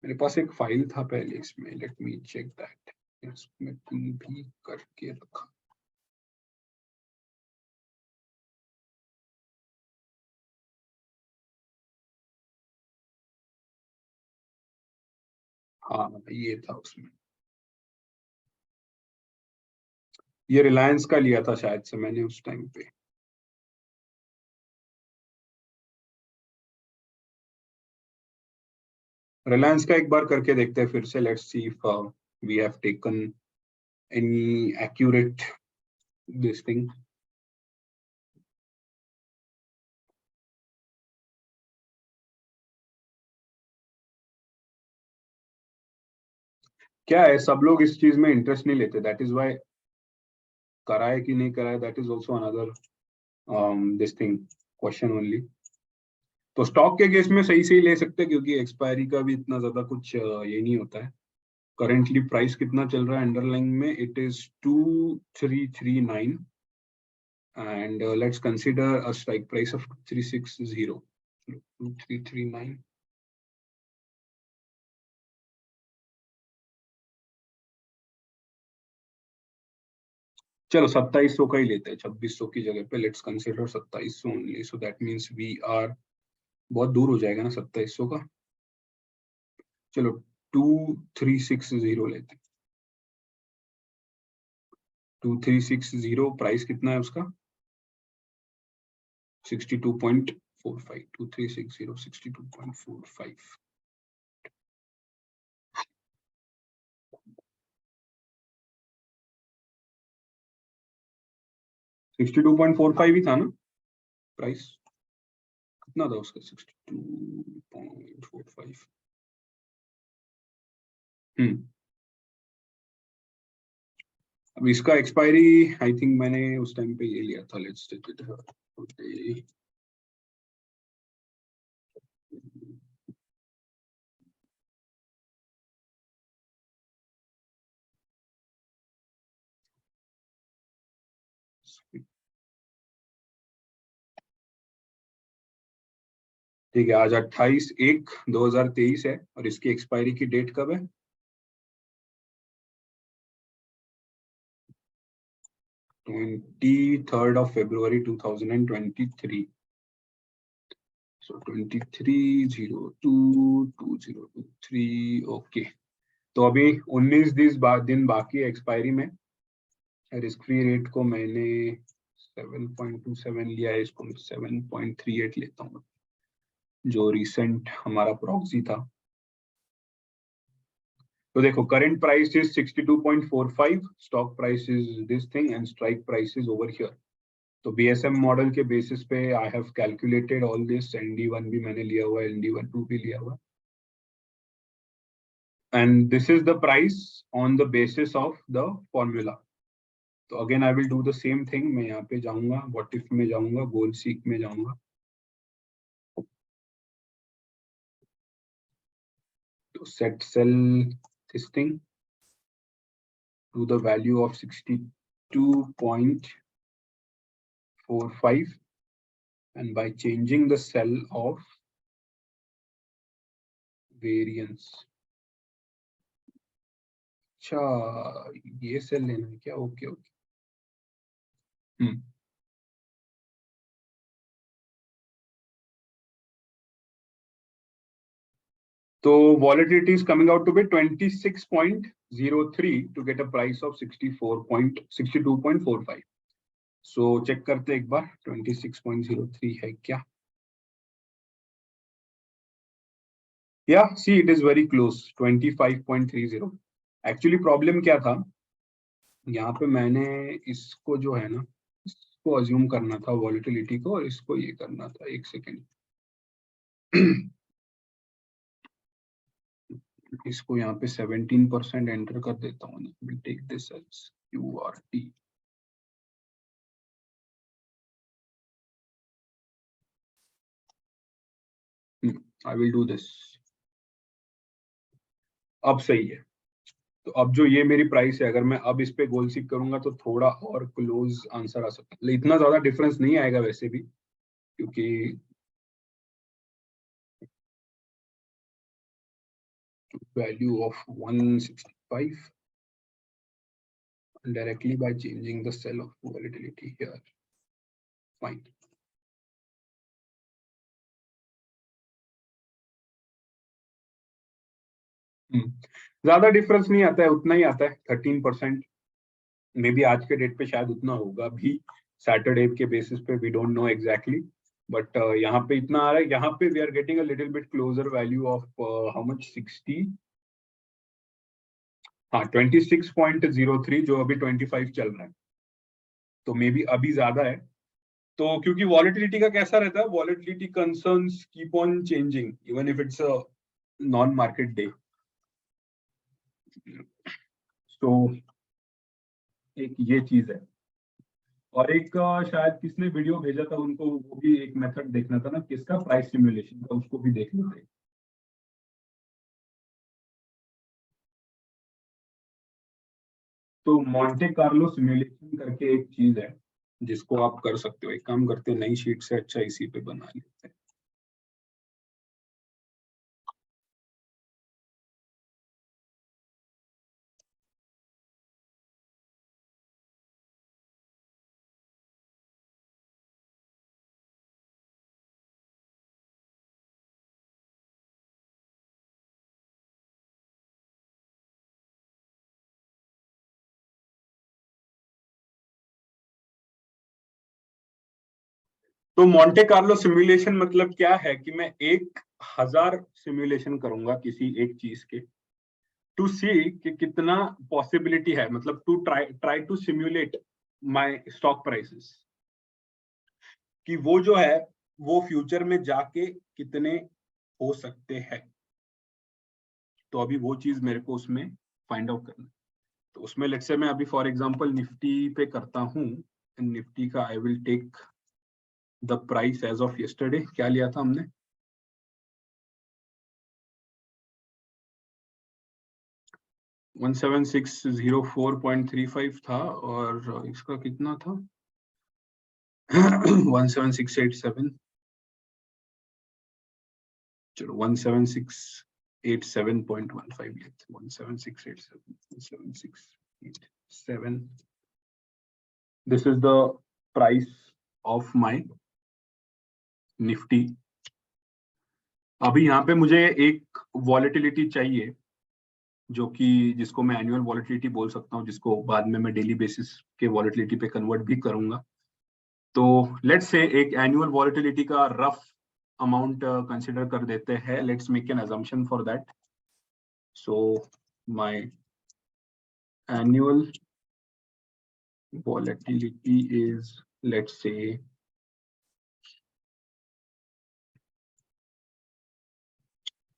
मेरे पास एक फाइल था पहले इसमें, लेट मी चेक दैट, इसमें भी करके रखा। हाँ ये था उसमें, ये रिलायंस का लिया था शायद से मैंने उस टाइम पे। रिलायंस का एक बार करके देखते हैं फिर से, let's see if we have taken any accurate this thing. क्या है, सब लोग इस चीज में इंटरेस्ट नहीं लेते, दैट इज वाई कराए कि नहीं कराए, that is also another this thing question only. तो स्टॉक के केस में सही से ही ले सकते हैं क्योंकि एक्सपायरी का भी इतना ज्यादा कुछ ये नहीं होता है। करंटली प्राइस कितना चल रहा है अंडरलाइंग में, it is 2339 and let's consider a strike price of 2360. 2339 चलो 2700 का ही लेते हैं, 2600 की जगह पे let's consider 2700 only, so that means we are बहुत दूर हो जाएगा ना 2700 का। चलो 2360 लेते हैं। 2360 प्राइस कितना है उसका 62.45, 2360 62.45। $62.45 ही था ना प्राइस, कितना था उसका 62.45। अब इसका एक्सपायरी आई थिंक मैंने उस टाइम पे ये लिया था, लेट्स टेक इट ठीक है। आज 28/1/2023 है और इसकी एक्सपायरी की डेट कब है 23rd of February 2023। So 23/02/2023 okay. तो अभी 19 दिन बाकी है एक्सपायरी में। रिस्क फ्री रेट को मैंने 7.27 लिया है, इसको 7.38 लेता हूँ जो रिसेंट हमारा प्रॉक्सी था। तो देखो current price is 62.45, stock price is this thing and strike price is over here. तो बीएसएम मॉडल के बेसिस पे I have calculated all this, ND1 भी मैंने लिया हुआ है, ND12 भी लिया हुआ है, and this is the price on the basis of the formula. तो again I will do the same thing, मैं यहाँ पे जाऊंगा, व्हाट इफ में जाऊंगा, गोल सीक में जाऊंगा, तो set cell this thing to the value of 62.45 and by changing the cell of variance। अच्छा ये सेल लेना है क्या, ओके ओके। तो volatility is coming out to be 26.03 to get a price of 62.45। so check करते एक बार 26.03 है क्या, yeah see it is very close 25.30। actually problem क्या था, यहाँ पे मैंने इसको जो है ना इसको अज्यूम करना था वॉलेटिलिटी को और इसको ये करना था, एक सेकेंड इसको यहाँ पे 17% एंटर कर देता हूँ, we'll take this as QRT। I will do this। अब सही है। तो अब जो ये मेरी प्राइस है, अगर मैं अब इस पे गोल सीक करूंगा तो थोड़ा और क्लोज आंसर आ सकता है, इतना ज्यादा डिफरेंस नहीं आएगा वैसे भी क्योंकि value of 165 directly by changing the cell of volatility here, fine। ज्यादा डिफरेंस नहीं आता है, उतना ही आता है 13%, मे बी आज के डेट पे शायद उतना होगा भी, सैटरडे के बेसिस पे we don't know exactly, but यहाँ पे इतना आ रहा है, यहाँ पे we are getting a little bit closer value of how much 60, हाँ 26.03 जो अभी 25 चल रहा है। तो मे बी अभी ज्यादा है। तो क्योंकि वॉलेटिलिटी का कैसा रहता है, volatility concerns keep on changing even if it's a non market day. तो एक ये चीज है। और एक शायद किसने वीडियो भेजा था उनको, वो भी एक मेथड देखना था ना किसका, प्राइस सिमुलेशन का, उसको भी देख लेते हैं। तो मॉन्टे कार्लो सिमुलेशन करके एक चीज है जिसको आप कर सकते हो। एक काम करते हैं, नई शीट से अच्छा इसी पे बना लेते हैं। तो मॉन्टे कार्लो सिमुलेशन मतलब क्या है कि मैं 1000 सिमुलेशन करूंगा किसी एक चीज के, टू सी कि कितना पॉसिबिलिटी है, मतलब to try to simulate my stock prices, कि वो जो है वो फ्यूचर में जाके कितने हो सकते हैं। तो अभी वो चीज मेरे को उसमें फाइंड आउट करना है। तो उसमें लेट्स से मैं अभी फॉर एग्जांपल निफ्टी पे करता हूँ। निफ्टी का I will take the price as of yesterday. क्या लिया था हमने, 17,604.35 था, और इसका कितना था 17,687। चलो 17,687.15 लेते, 17,687, this is the price of my Nifty. अभी यहाँ पे मुझे एक वॉलेटिलिटी चाहिए जो कि जिसको मैं एनुअल वॉलेटिलिटी बोल सकता हूँ, जिसको बाद में मैं डेली बेसिस के वॉलेटिलिटी पे कन्वर्ट भी करूंगा। तो लेट्स से एक एनुअल वॉलेटिलिटी का रफ अमाउंट कंसिडर कर देते हैं। Let's make an assumption for that. So my annual volatility is, let's say,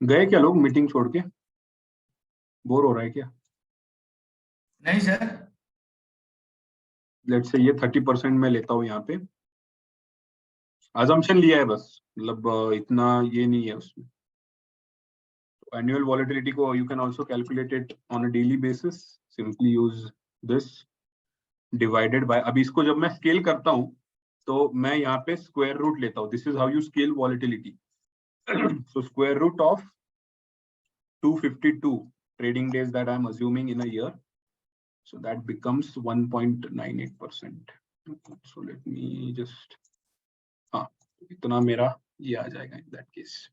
गए क्या लोग मीटिंग छोड़ के, बोर हो रहा है क्या? नहीं सर। लेट्स से ये 30% मैं लेता हूँ यहाँ पे, अजम्पशन लिया है बस, मतलब इतना ये नहीं है उसमें। एनुअल वॉलेटिलिटी को you can also calculate it on a daily basis, simply use this divided by, अभी इसको जब मैं स्केल करता हूँ तो मैं यहाँ पे स्क्वायर रूट लेता हूँ। This is how you scale volatility. So square root of 252 trading days that I'm assuming in a year, so that becomes 1.98%. So let me just, हाँ इतना मेरा ये आ जाएगा in that case।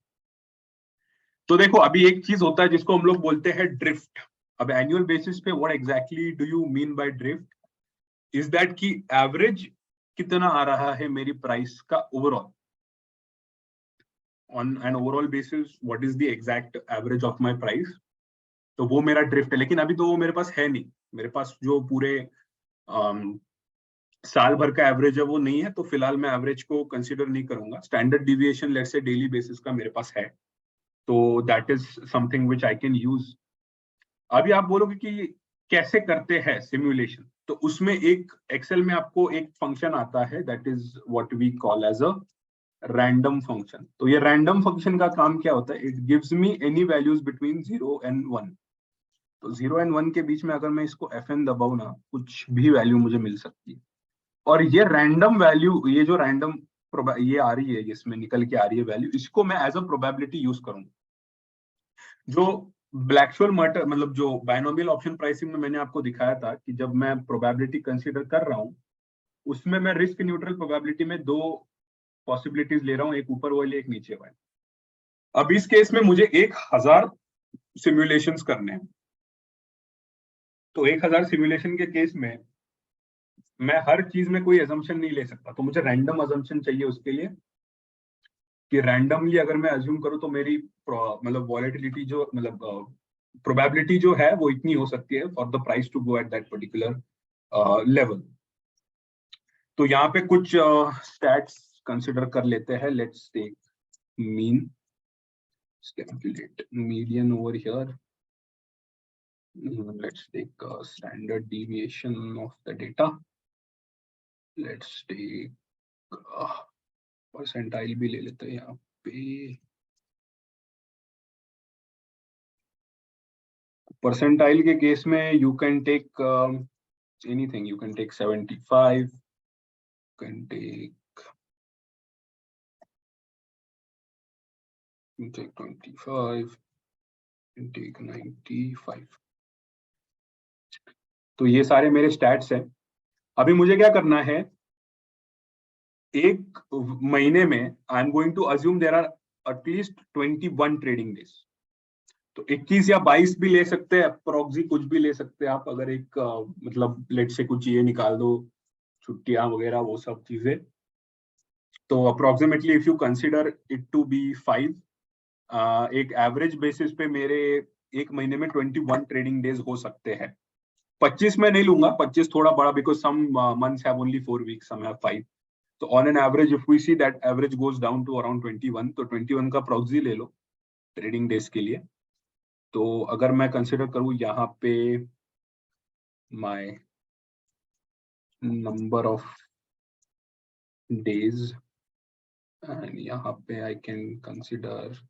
तो देखो अभी एक चीज होता है जिसको हम लोग बोलते हैं ड्रिफ्ट। अब एनुअल बेसिस पे what exactly do you mean by drift, is that की एवरेज कितना आ रहा है मेरी प्राइस का overall, on an overall basis what is the exact average of my price. तो वो मेरा ड्रिफ्ट है, लेकिन अभी तो वो मेरे पास है नहीं। मेरे पास जो पूरे साल भर का एवरेज है वो नहीं है, तो फिलहाल मैं एवरेज को कंसीडर नहीं करूंगा। Standard deviation let's say daily basis का मेरे पास है, तो that is something which I can use. अभी आप बोलोगे कि कैसे करते हैं सिमुलेशन, तो उसमें एक एक्सेल में आपको एक फंक्शन आता है that is what we call as a random function. तो ये रैंडम फंक्शन का काम क्या होता है, it gives me any values between 0 and 1। तो 0 एंड 1 के बीच में अगर मैं इसको FN दबाऊं ना, कुछ भी वैल्यू मुझे मिल सकती है। और ये रैंडम वैल्यू, ये जो रैंडम ये आ रही है, इसमें निकल के आ रही है वैल्यू, इसको मैं एज अ प्रोबेबिलिटी यूज करूंगा। जो ब्लैक-शोल मर्टर, मतलब जो बायनोमियल ऑप्शन प्राइसिंग में मैंने आपको दिखाया था कि जब मैं प्रोबेबिलिटी कंसीडर कर रहा हूं, उसमें मैं रिस्क न्यूट्रल प्रोबेबिलिटी में दो पॉसिबिलिटीज ले रहा हूं, एक ऊपर वाली एक नीचे वाली। अब इस केस में मुझे 1000 सिमुलेशंस करने हैं। तो 1000 सिमुलेशन के केस में मैं हर चीज में कोई अजम्पशन नहीं ले सकता, तो मुझे रैंडम अजम्पशन चाहिए उसके लिए, कि रैंडमली अगर मैं अज्यूम करूं तो मेरी मतलब वॉलेटिलिटी जो, मतलब प्रोबेबिलिटी जो है वो इतनी हो सकती है for the price to go at that particular level. तो यहाँ पे कुछ स्टैट्स कंसिडर कर लेते हैं. Let's take mean, calculate median over here. Let's take a standard deviation of the data. Let's take percentile भी ले लेते हैं यहाँ पे. Percentile के केस में you can take anything. You can take 75. You can take 25. You can take 95. तो ये सारे मेरे स्टैट्स हैं. अभी मुझे क्या करना है, एक महीने में I am going to assume there are at least 21 trading days. तो 21 या 22 भी ले सकते हैं, अप्रोक्सी कुछ भी ले सकते हैं आप. अगर एक मतलब लेट से कुछ ये निकाल दो, छुट्टियां वगैरह वो सब चीजें, तो approximately if you consider it to be 5, एक एवरेज बेसिस पे मेरे एक महीने में 21 ट्रेडिंग डेज हो सकते हैं. 25 में नहीं लूंगा, 25 थोड़ा बड़ा, because some months have only 4 weeks, some have 5. तो on an average if we see that average goes down to around 21, तो 21 का प्रॉक्सी ले लो ट्रेडिंग डेज के लिए. तो अगर मैं कंसिडर करूं यहाँ पे my number of days, and यहाँ पे I can consider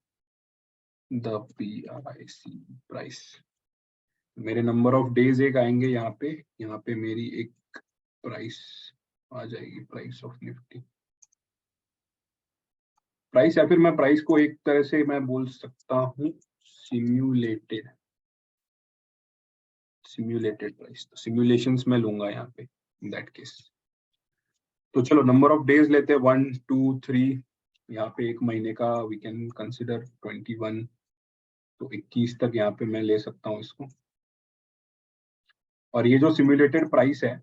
the PRIC price. मेरे नंबर ऑफ डेज एक आएंगे यहाँ पे मेरी एक प्राइस आ जाएगी, प्राइस ऑफ निफ्टी प्राइस, या फिर मैं प्राइस को एक तरह से मैं बोल सकता हूँ सिम्युलेटेड प्राइस. सिम्युलेशंस में लूंगा यहाँ पे इन दैट केस. तो चलो नंबर ऑफ डेज लेते हैं 1 2 3. यहाँ पे एक महीने का वी कैन कंसिडर 21, तो 21 तक यहाँ पे मैं ले सकता हूँ इसको. और ये जो सिम्युलेटेड प्राइस है,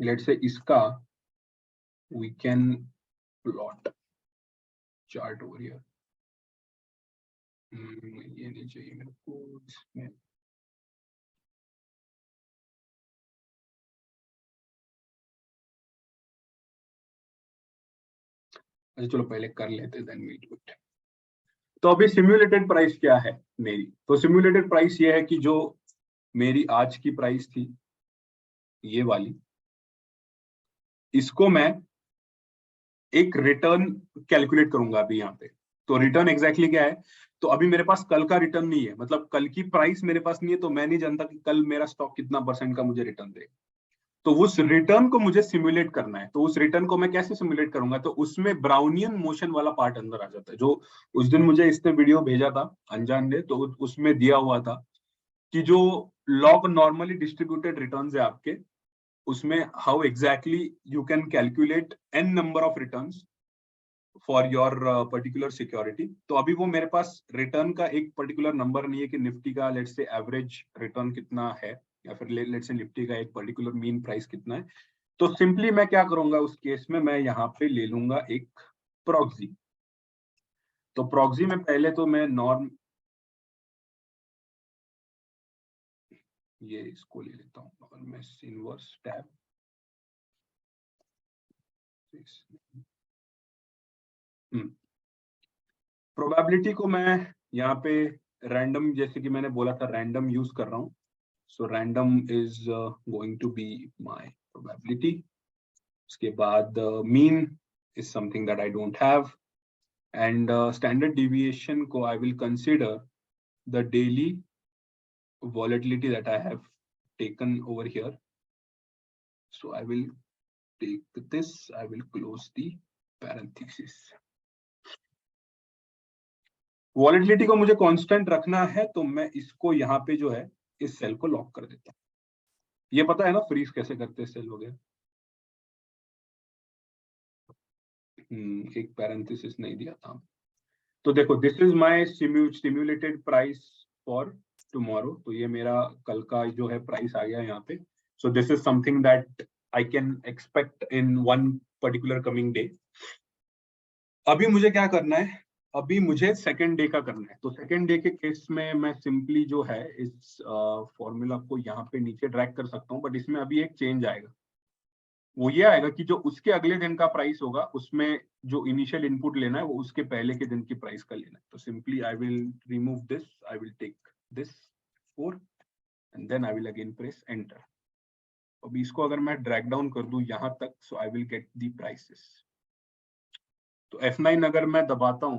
लेट्स से इसका we can plot chart over here. ये नहीं चाहिए मेरे को इसमें. अच्छा चलो पहले कर लेते देन वी डू इट. तो अभी सिम्युलेटेड प्राइस क्या है मेरी? तो सिम्युलेटेड प्राइस ये है कि जो मेरी आज की प्राइस थी ये वाली, इसको मैं एक रिटर्न कैलकुलेट करूंगा अभी यहाँ पे. तो रिटर्न एग्जैक्टली क्या है? तो अभी मेरे पास कल का रिटर्न नहीं है, मतलब कल की प्राइस मेरे पास नहीं है, तो मैं नहीं जानता कि कल मेरा स्टॉक कितना % का मुझे रिटर्न देगा. तो उस रिटर्न को मुझे सिमुलेट करना है. तो उस रिटर्न को मैं कैसे सिमुलेट करूंगा? तो उसमें ब्राउनियन मोशन वाला पार्ट अंदर आ जाता है, जो उस दिन मुझे इसने वीडियो भेजा था अनजान ने, तो उसमें दिया हुआ था कि जो लॉग नॉर्मली डिस्ट्रीब्यूटेड रिटर्न्स है आपके, उसमें how exactly you can calculate n number of returns for your particular security. तो अभी वो मेरे पास रिटर्न का एक पर्टिकुलर नंबर नहीं है कि निफ्टी का लेट्स से एवरेज रिटर्न कितना है, या फिर लेट्स से निफ्टी का एक पर्टिकुलर मीन प्राइस कितना है. तो सिंपली मैं क्या करूंगा उस केस में, मैं यहाँ पे ले लूंगा एक प्रॉक्सी. तो प्रॉक्सी में पहले तो मैं नॉर्म ये इसको ले लेता हूँ, और मैं इनवर्स टैब प्रोबेबिलिटी को मैं यहाँ पे रैंडम, जैसे कि मैंने बोला था रैंडम यूज कर रहा हूँ. So random is going to be my probability. उसके बाद mean is something that I don't have, and standard deviation को I will consider the daily volatility that I have taken over here. So I will take this, I will close the parenthesis. Volatility को मुझे constant रखना है, तो मैं इसको यहाँ पे जो है इस सेल को लॉक कर देता हूँ. ये पता है ना फ्रीज कैसे करते हैं सेल वगैरह. एक पैरेंथेसिस नहीं दिया था. तो देखो this is my simulated price for tomorrow. तो ये मेरा कल का जो है प्राइस आ गया यहाँ पे. So this is something that I can expect in one particular coming day. अभी मुझे क्या करना है? अभी मुझे सेकेंड डे का करना है. तो सेकेंड डे के केस में मैं सिंपली जो है इस फॉर्मूला को यहाँ पे नीचे ड्रैग कर सकता हूँ, बट इसमें अभी एक चेंज आएगा. वो ये आएगा कि जो उसके अगले दिन का प्राइस होगा उसमें जो इनिशियल इनपुट लेना है वो उसके पहले के दिन की प्राइस का लेना है। तो simply I will remove this, I will take this 4 and then I will again press enter. अभी इसको अगर मैं ड्रैग डाउन कर दूं यहां तक, so I will get the prices. तो F9 अगर मैं दबाता हूं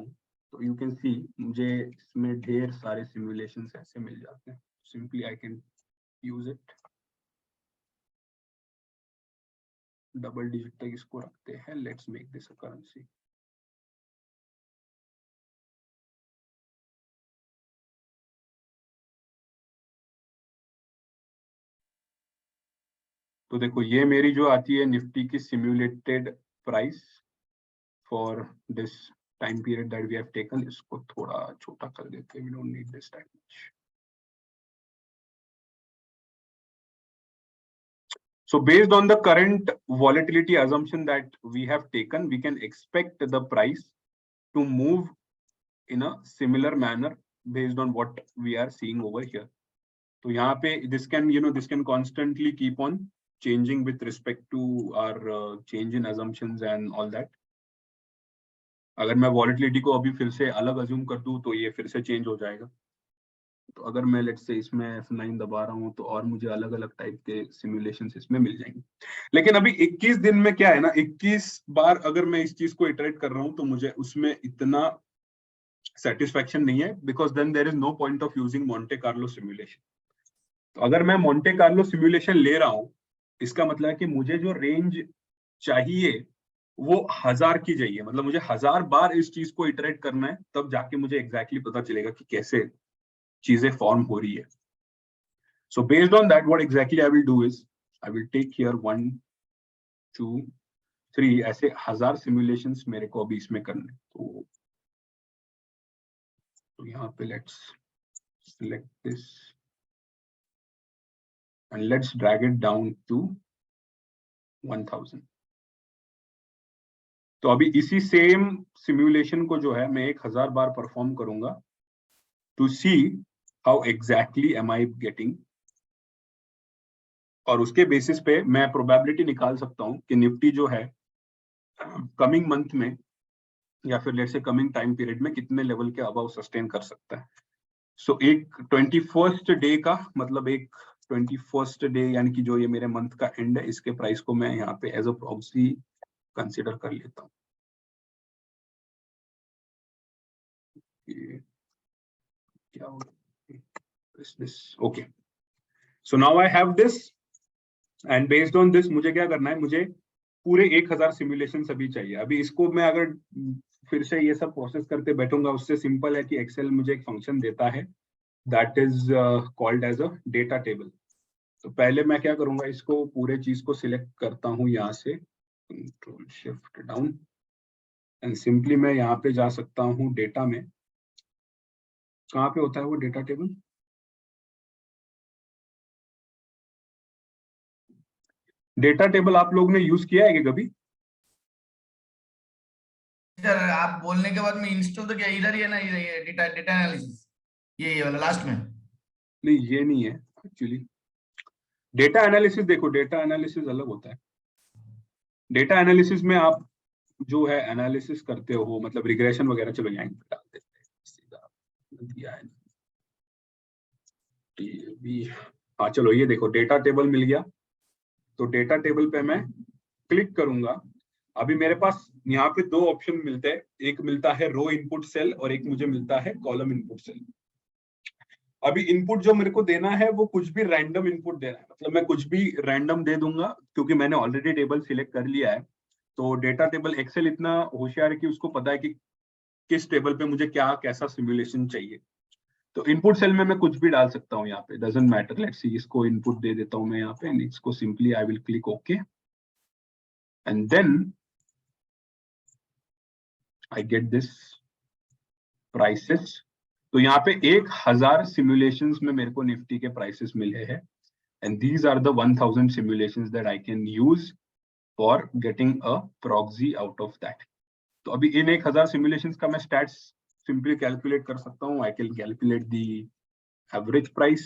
तो यू कैन सी मुझे इसमें ढेर सारे सिमुलेशंस ऐसे मिल जाते हैं। Simply I can use it. Double digit तक इसको रखते हैं। Let's make this a currency. तो देखो ये मेरी जो आती है निफ्टी की simulated price for this time period that we have taken. इसको थोड़ा छोटा कर देते हैं, we don't need this time much. So based on the current volatility assumption that we have taken, we can expect the price to move in a similar manner based on what we are seeing over here. तो यहाँ पे this can constantly keep on changing with respect to our change in assumptions and all that. अगर मैं volatility को अभी फिर से अलग assume कर दूं तो ये फिर से change हो जाएगा। तो अगर मैं लेट्स से इसमें F9 दबा रहा हूँ तो और मुझे अलग अलग टाइप के सिमुलेशंस इसमें मिल जाएंगे। लेकिन अभी 21 दिन में क्या है ना, 21 बार अगर मैं इस चीज को इटरेट कर रहा हूँ तो मुझे उसमें इतना सेटिस्फैक्शन नहीं है, because then there is no point of using Monte Carlo simulation. तो अगर मैं मोंटे कार्लो सिमुलेशन ले रहा हूँ इसका मतलब है कि मुझे जो रेंज चाहिए वो 1000 की चाहिए। मतलब मुझे 1000 बार इस चीज को इटरेट करना है, तब जाके मुझे एग्जैक्टली पता चलेगा कि कैसे चीजें फॉर्म हो रही है। So based on that, what exactly I will do is I will take here 1, 2, 3 ऐसे 1000 सिमुलेशंस मेरे को अभी इसमें करने। तो यहाँ पे let's select this and let's drag it down to 1000। तो अभी इसी सेम सिमुलेशन को जो है मैं 1000 बार परफॉर्म करूंगा to see how exactly am I getting, और उसके बेसिस पे मैं प्रोबेबिलिटी निकाल सकता हूं कि निफ्टी जो है कमिंग मंथ में या फिर let's say coming time period में कितने लेवल के अबव सस्टेन कर सकता है। सो एक 21st डे का मतलब एक 21st डे यानी कि जो ये मेरे मंथ का एंड है, इसके प्राइस को मैं यहाँ पे एज अ प्रॉक्सी कंसीडर कर लेता हूँ। क्या okay, so now I have this and based on this मुझे क्या करना है, मुझे पूरे 1000 सिमुलेशन अभी चाहिए। अभी इसको मैं अगर फिर से ये सब प्रोसेस करते बैठूंगा उससे सिंपल है कि एक्सेल मुझे एक फंक्शन देता है that is called as a data table. तो पहले मैं क्या करूंगा, इसको पूरे चीज को सिलेक्ट करता हूं यहाँ से, control shift down and simply मैं यहाँ पे जा सकता हूँ डेटा में। कहाँ पे होता है वो डेटा टेबल? डेटा टेबल आप लोग ने यूज किया है क्या कभी? सर आप बोलने के बाद में इंस्टॉल तो क्या इधर ही है ना, ये डेटा एनालिसिस, ये वाला लास्ट में? नहीं ये नहीं है एक्चुअली। डेटा एनालिसिस देखो, डेटा एनालिसिस अलग होता है। डेटा एनालिसिस में आप जो है एनालिसिस करते हो, मतलब रिग्रेशन वगैरह, चलो यहाँ पे डाल देते हैं सीधा दिया है। हाँ चलो ये देखो डेटा टेबल मिल गया। तो डेटा टेबल पे मैं क्लिक करूंगा। अभी मेरे पास यहाँ पे दो ऑप्शन मिलते हैं, एक मिलता है रो इनपुट सेल और एक मुझे मिलता है कॉलम इनपुट सेल। अभी इनपुट जो मेरे को देना है वो कुछ भी रैंडम इनपुट देना है, मतलब मैं कुछ भी रैंडम दे दूंगा क्योंकि मैंने ऑलरेडी टेबल सिलेक्ट कर लिया है। तो डेटा टेबल एक्सेल इतना होशियार है कि उसको पता है कि किस टेबल पे मुझे क्या कैसा सिमुलेशन चाहिए। तो इनपुट सेल में मैं कुछ भी डाल सकता हूँ यहाँ पे, डजंट मैटर। लेट्स सी, इसको इनपुट दे देता हूँ मैं यहाँ पे एंड इसको simply I will click okay and then I get this prices. तो यहाँ पे 1000 सिमुलेशंस में मेरे को निफ्टी के प्राइसेस मिले हैं and these are the 1000 simulations that I can use for getting a proxy out of that. तो अभी इन 1000 सिमुलेशंस का मैं स्टैट्स सिंपली कैलकुलेट कर सकता हूँ। I can calculate the average price.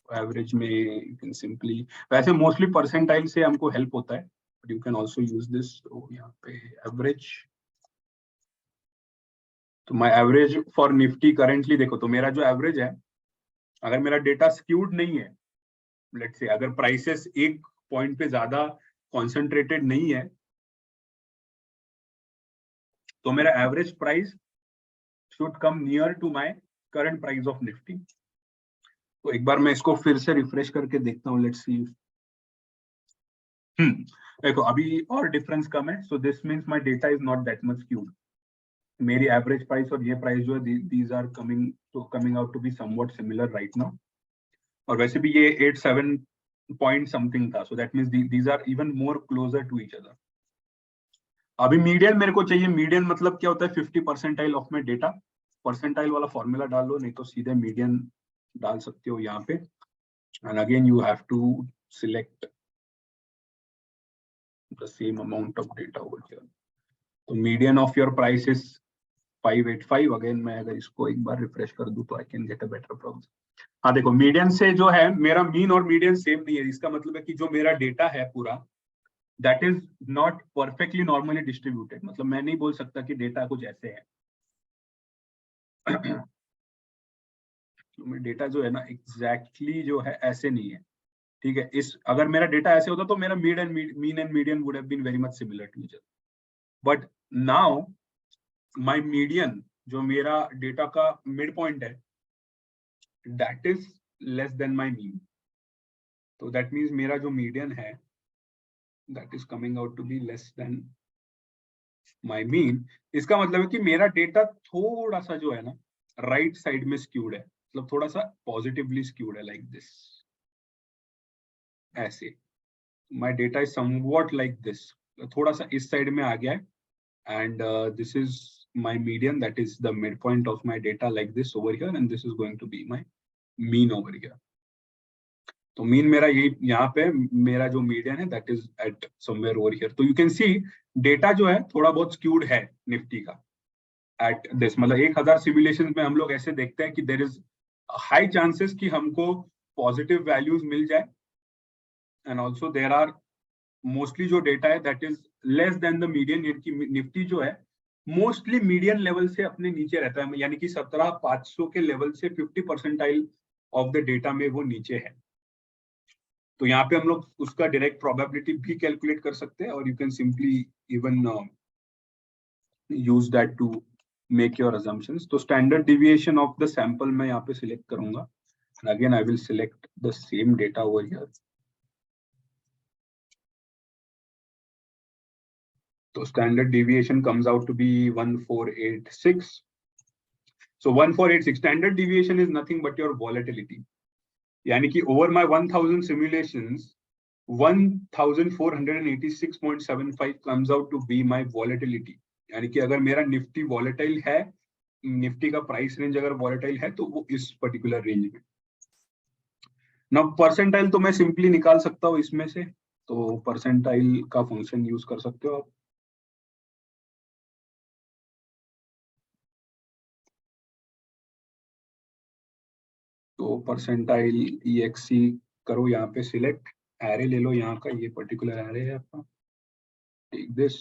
Average में यू कैन सिंपली, वैसे मोस्टली परसेंटाइल से हमको हेल्प होता है, but you can also use this. तो यहाँ पे average, तो my average for Nifty currently देखो, तो मेरा जो average है, अगर मेरा डेटा skewed नहीं है, let's say अगर prices एक पॉइंट पे ज्यादा concentrated नहीं है, तो मेरा average price should come near to my current price of Nifty. तो एक बार मैं इसको फिर से रिफ्रेश करके देखता हूँ, लेट्स सी। देखो अभी और डिफरेंस कम है, so this means my data is not that much skewed. मेरी एवरेज प्राइस और ये प्राइस जो है, these are coming out to be somewhat similar right now. और वैसे भी ये 87 पॉइंट समथिंग था, so that means these are even more closer to each other. अभी मीडियन मेरे को चाहिए। मीडियन मतलब क्या होता है? 50 percentile of my data. Percentile वाला फॉर्मूला डाल लो, नहीं तो सीधे मीडियन डाल सकते हो यहाँ पे। And again you have to select the same amount of data over here. तो median of your price is 585. Again मैं अगर इसको एक बार रिफ्रेश कर दूं तो I can get a better progress. हाँ देखो, मीडियन से जो है मेरा मीन और मीडियन सेम नहीं है। इसका मतलब है कि जो मेरा डेटा है पूरा, that is not perfectly normally distributed. मतलब मैं नहीं बोल सकता कि डेटा कुछ ऐसे है। तो डेटा जो है ना, एग्जैक्टली जो है ऐसे नहीं है, ठीक है। इस अगर मेरा डेटा ऐसे होता तो मेरा mean and median would have been very much similar to each other. But now my median, जो मेरा डेटा का मिड पॉइंट है, that is less than my mean. तो दैट मींस मेरा जो मीडियन है, that is coming out to be less than my mean. इसका मतलब है कि मेरा डेटा थोड़ा सा जो है ना, राइट साइड में स्क्यूड है, मतलब थोड़ा सा पॉजिटिवली स्क्यूड है, लाइक दिस, ऐसे। My data is somewhat like this, थोड़ा सा इस साइड में आ गया है। And this is my median, that is the mid point of my data, like this over here, and this is going to be my mean over here. तो mean मेरा ये यहाँ पे, मेरा जो मीडियन है that is at somewhere over here. तो you can C data जो है थोड़ा बहुत स्क्यूड है निफ्टी का एट दिस। मतलब 1000 सिमुलेशन में हम लोग ऐसे देखते हैं कि देयर इज हाई चांसेस कि हमको पॉजिटिव वैल्यूज मिल जाए, and also there are mostly जो डेटा है that is less than the median. Nifty जो है मोस्टली मीडियन लेवल से अपने नीचे रहता है, यानी कि 17500 के लेवल से 50 परसेंटाइल ऑफ द डेटा में वो नीचे है। तो यहाँ पे हम लोग उसका डायरेक्ट प्रोबेबिलिटी भी कैलकुलेट कर सकते हैं, और you can simply even use that to make your assumptions. तो standard deviation of the sample मैं यहाँ पे सिलेक्ट करूंगा, and again I will select the same data over here. So standard deviation comes out to be 1486. So 1486 standard deviation is nothing but your volatility. यानी कि over my 1000 simulations, 1486.75 comes out to be my volatility. यानी कि अगर मेरा Nifty volatile है, Nifty का price range अगर volatile है, तो वो इस पर्टिकुलर रेंज में। ना परसेंटाइल तो मैं सिंपली निकाल सकता हूँ इसमें से, तो परसेंटाइल का फंक्शन यूज कर सकते हो आप। तो परसेंटाइल EXC करो, यहाँ पे सिलेक्ट, एरे ले लो, यहाँ का ये पर्टिकुलर एरे है आपका, टेक दिस,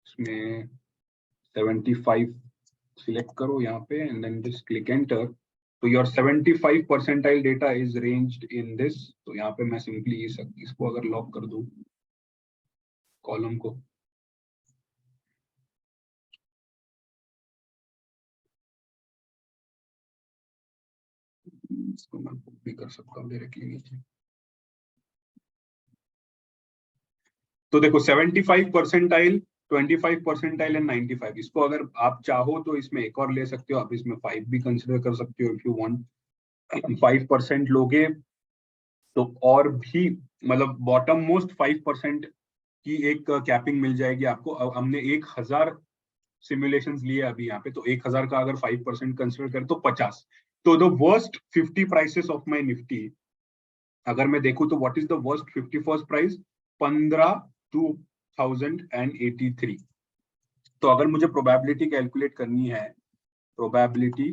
इसमें 75 सिलेक्ट करो यहाँ पे, and then just click enter. तो your 75 percentile data is ranged in this. तो यहाँ पे मैं सिंपली इसको अगर लॉक कर दूं कॉलम को, इसको मैं भी कर सकता हूँ डायरेक्टली नीचे। तो देखो 75 परसेंटाइल, 25 परसेंटाइल एंड 95। इसको अगर आप चाहो तो इसमें एक और ले सकते हो, आप इसमें 5 भी कंसिडर कर सकते हो। इफ यू वांट 5% लोगे तो और भी, मतलब बॉटम मोस्ट 5% की एक कैपिंग मिल जाएगी आपको। अब हमने 1000 सिमुलेशंस लिए अभी यहाँ पे, तो 1000 का अगर 5% कंसिडर करें तो 50। तो the worst 50 prices of my Nifty, अगर मैं देखूं तो what is the worst 51st price, 15,2083। तो अगर मुझे प्रोबेबिलिटी कैलकुलेट करनी है, probability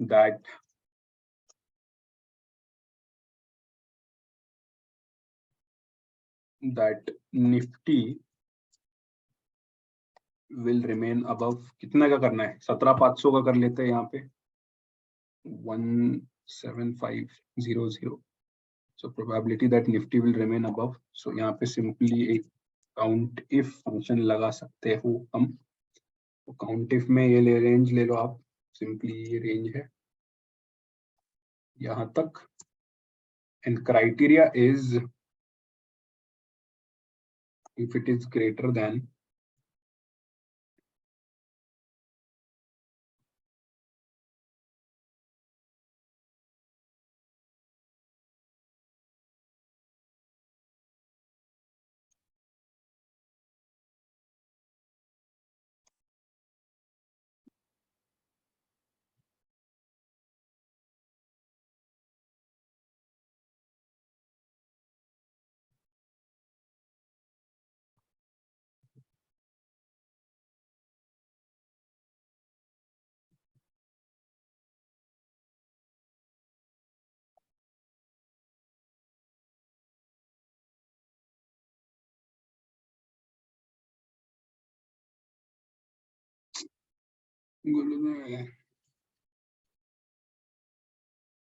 that that Nifty will remain above, कितने का करना है, 17,500 का कर लेते हैं यहाँ पे, 17500. So probability that Nifty will remain above. So यहाँ पे simply एक count if function लगा सकते हो हम. तो count if में ये ले range ले लो आप, simply ये range है यहाँ तक, and criteria is if it is greater than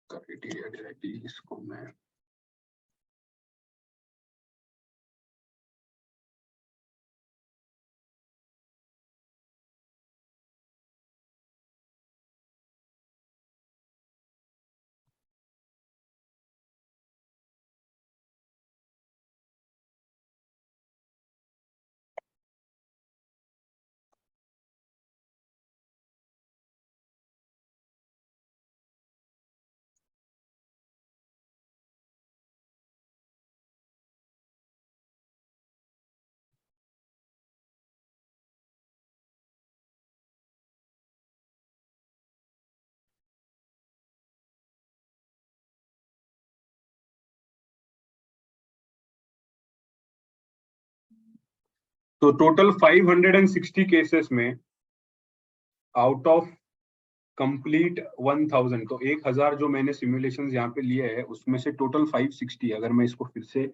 criteria directly इसको मैं तो टोटल 560 केसेस में आउट ऑफ कंप्लीट 1000, तो 1000 जो मैंने सिमुलेशंस यहाँ पे लिए हैं उसमें से टोटल 560, अगर मैं इसको फिर से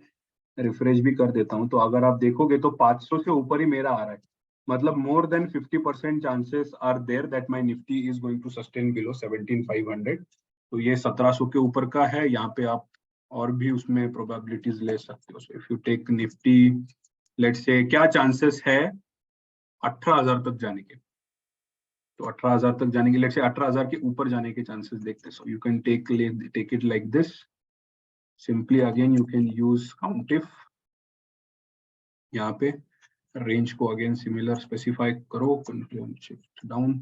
रिफ्रेश भी कर देता हूँ तो अगर आप देखोगे तो 500 से ऊपर ही मेरा आ रहा है, मतलब more than 50% chances are there that my Nifty is going to sustain below 17500. तो ये 1700 के ऊपर का है, यहाँ पे आप और भी उसमें प्रोबेबिलिटीज ले सकते हो. So if you take Nifty, let's say क्या चांसेस है 18,000 तक जाने के, तो 18,000 तक जाने के, लेट्स से 18,000 के ऊपर जाने के चांसेस देखते हैं. So you can take it like this, simply again you can use count if, यहाँ पे रेंज को अगेन सिमिलर स्पेसिफाई करो, control shift down,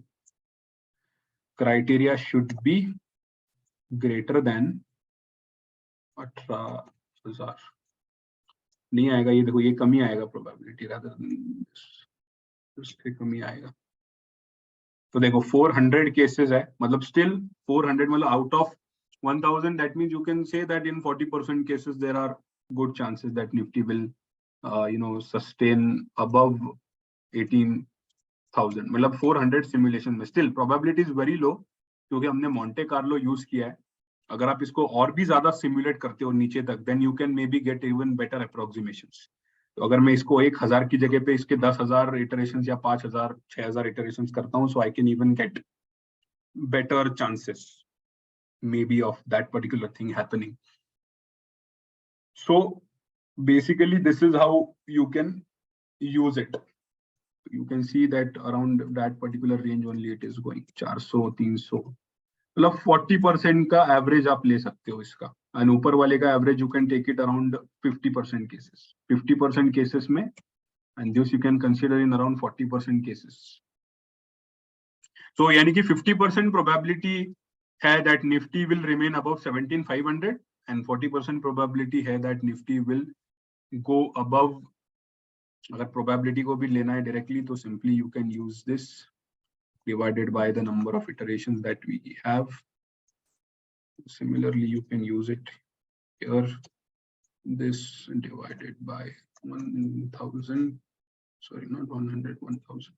criteria should be greater than 18,000. नहीं आएगा ये, देखो ये कमी आएगा प्रोबेबिलिटी, रादर देन उससे कमी आएगा. तो देखो 400 केसेस है, मतलब स्टिल 400, मतलब out of 1000, that means you can say that in 40% cases there are good chances that Nifty will sustain above 18,000. मतलब 400 सिमुलेशन में still probability is very low, क्योंकि हमने मोंटे कार्लो यूज किया है. अगर आप इसको और भी ज्यादा सिमुलेट करते हो नीचे तक, then you can maybe get even better approximations. तो अगर मैं इसको 1000 की जगह पे इसके 10,000 इटरेशंस या 5,000 6,000 इटरेशंस करता हूँ, so I can even get better chances maybe of that particular thing happening. So basically this is how you can use it. You can see that around that particular range only it is going 400 300, मतलब 40% का average आप ले सकते हो इसका. And ऊपर वाले का average you can take it around 50% cases, 50% cases में, and this you can consider in around 40% cases. तो यानी कि 50% प्रोबेबिलिटी है that Nifty will remain above 17,500 and 40% probability है that Nifty will go above. अगर प्रोबेबिलिटी को भी लेना है डायरेक्टली तो simply you can use this divided by the number of iterations that we have. Similarly, you can use it here, this divided by 1000, sorry not 100, 1000.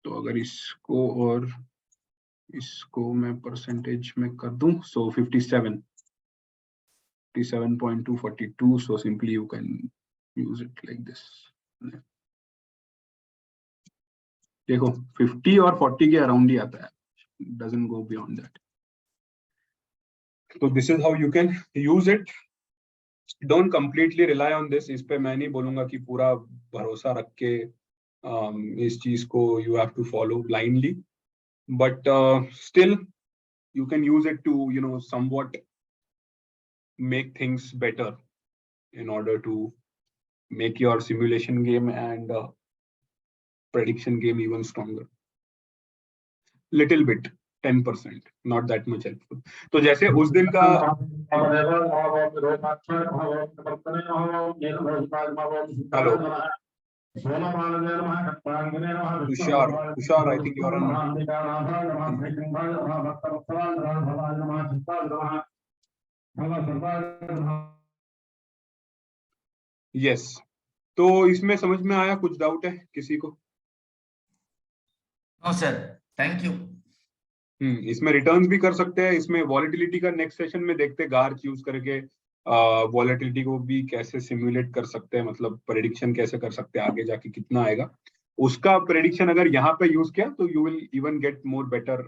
तो अगर इसको और इसको मैं परसेंटेज में कर दूं, so 57. 47.242. So simply you can use it like this. देखो 50 और 40 के अराउंड ही आता है, doesn't go beyond that. So this is how you can use it. Don't completely rely on this. इस पे मैं नहीं बोलूंगा कि पूरा भरोसा रख के इस चीज को you have to follow blindly, but still you can use it to, you know, somewhat make things better in order to make your simulation game and prediction game even stronger. Little bit, 10%, not that much helpful. तो जैसे उस दिन का hello Tushar, I think you are on. Yes. तो इसमें समझ में आया? कुछ डाउट है किसी को? No sir, thank you. इसमें रिटर्न्स भी कर सकते हैं, इसमें वॉलेटिलिटी का नेक्स्ट सेशन में देखते हैं, गार यूज करके वॉलेटिलिटी को भी कैसे सिमुलेट कर सकते हैं, मतलब प्रेडिक्शन कैसे कर सकते हैं आगे जाके कितना आएगा उसका प्रेडिक्शन अगर यहाँ पे यूज किया तो you will even get more better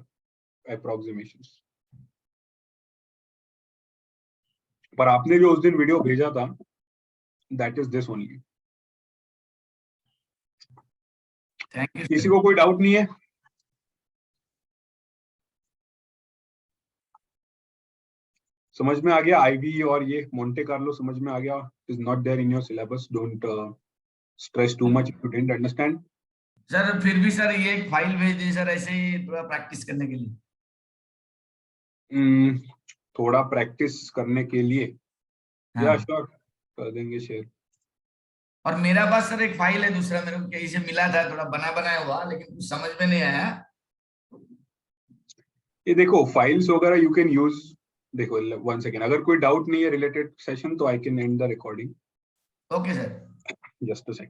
approximations. पर आपने जो उस दिन वीडियो भेजा था that is this only. Thank you. किसी को कोई डाउट नहीं है? समझ में आ गया? आईवी और ये मोंटे कार्लो समझ में आ गया? Is not there in your syllabus, don't stress too much if you didn't understand. Sir फिर भी सर ये एक फाइल भेज दी सर, ऐसे ही थोड़ा प्रैक्टिस करने के लिए। थोड़ा प्रैक्टिस करने के लिए हाँ। या श्योर कर देंगे शेयर। और मेरा पास सर एक फाइल है दूसरा, मेरे को कहीं से मिला था, थोड़ा बना बनाया हुआ, लेकिन कुछ समझ में नहीं आया। ये देखो फाइल्स वगैरह यू कैन यूज। देखो वन सेकेंड, अगर कोई डाउट नहीं है रिलेटेड सेशन तो I can and the recording. Okay sir. Just a second.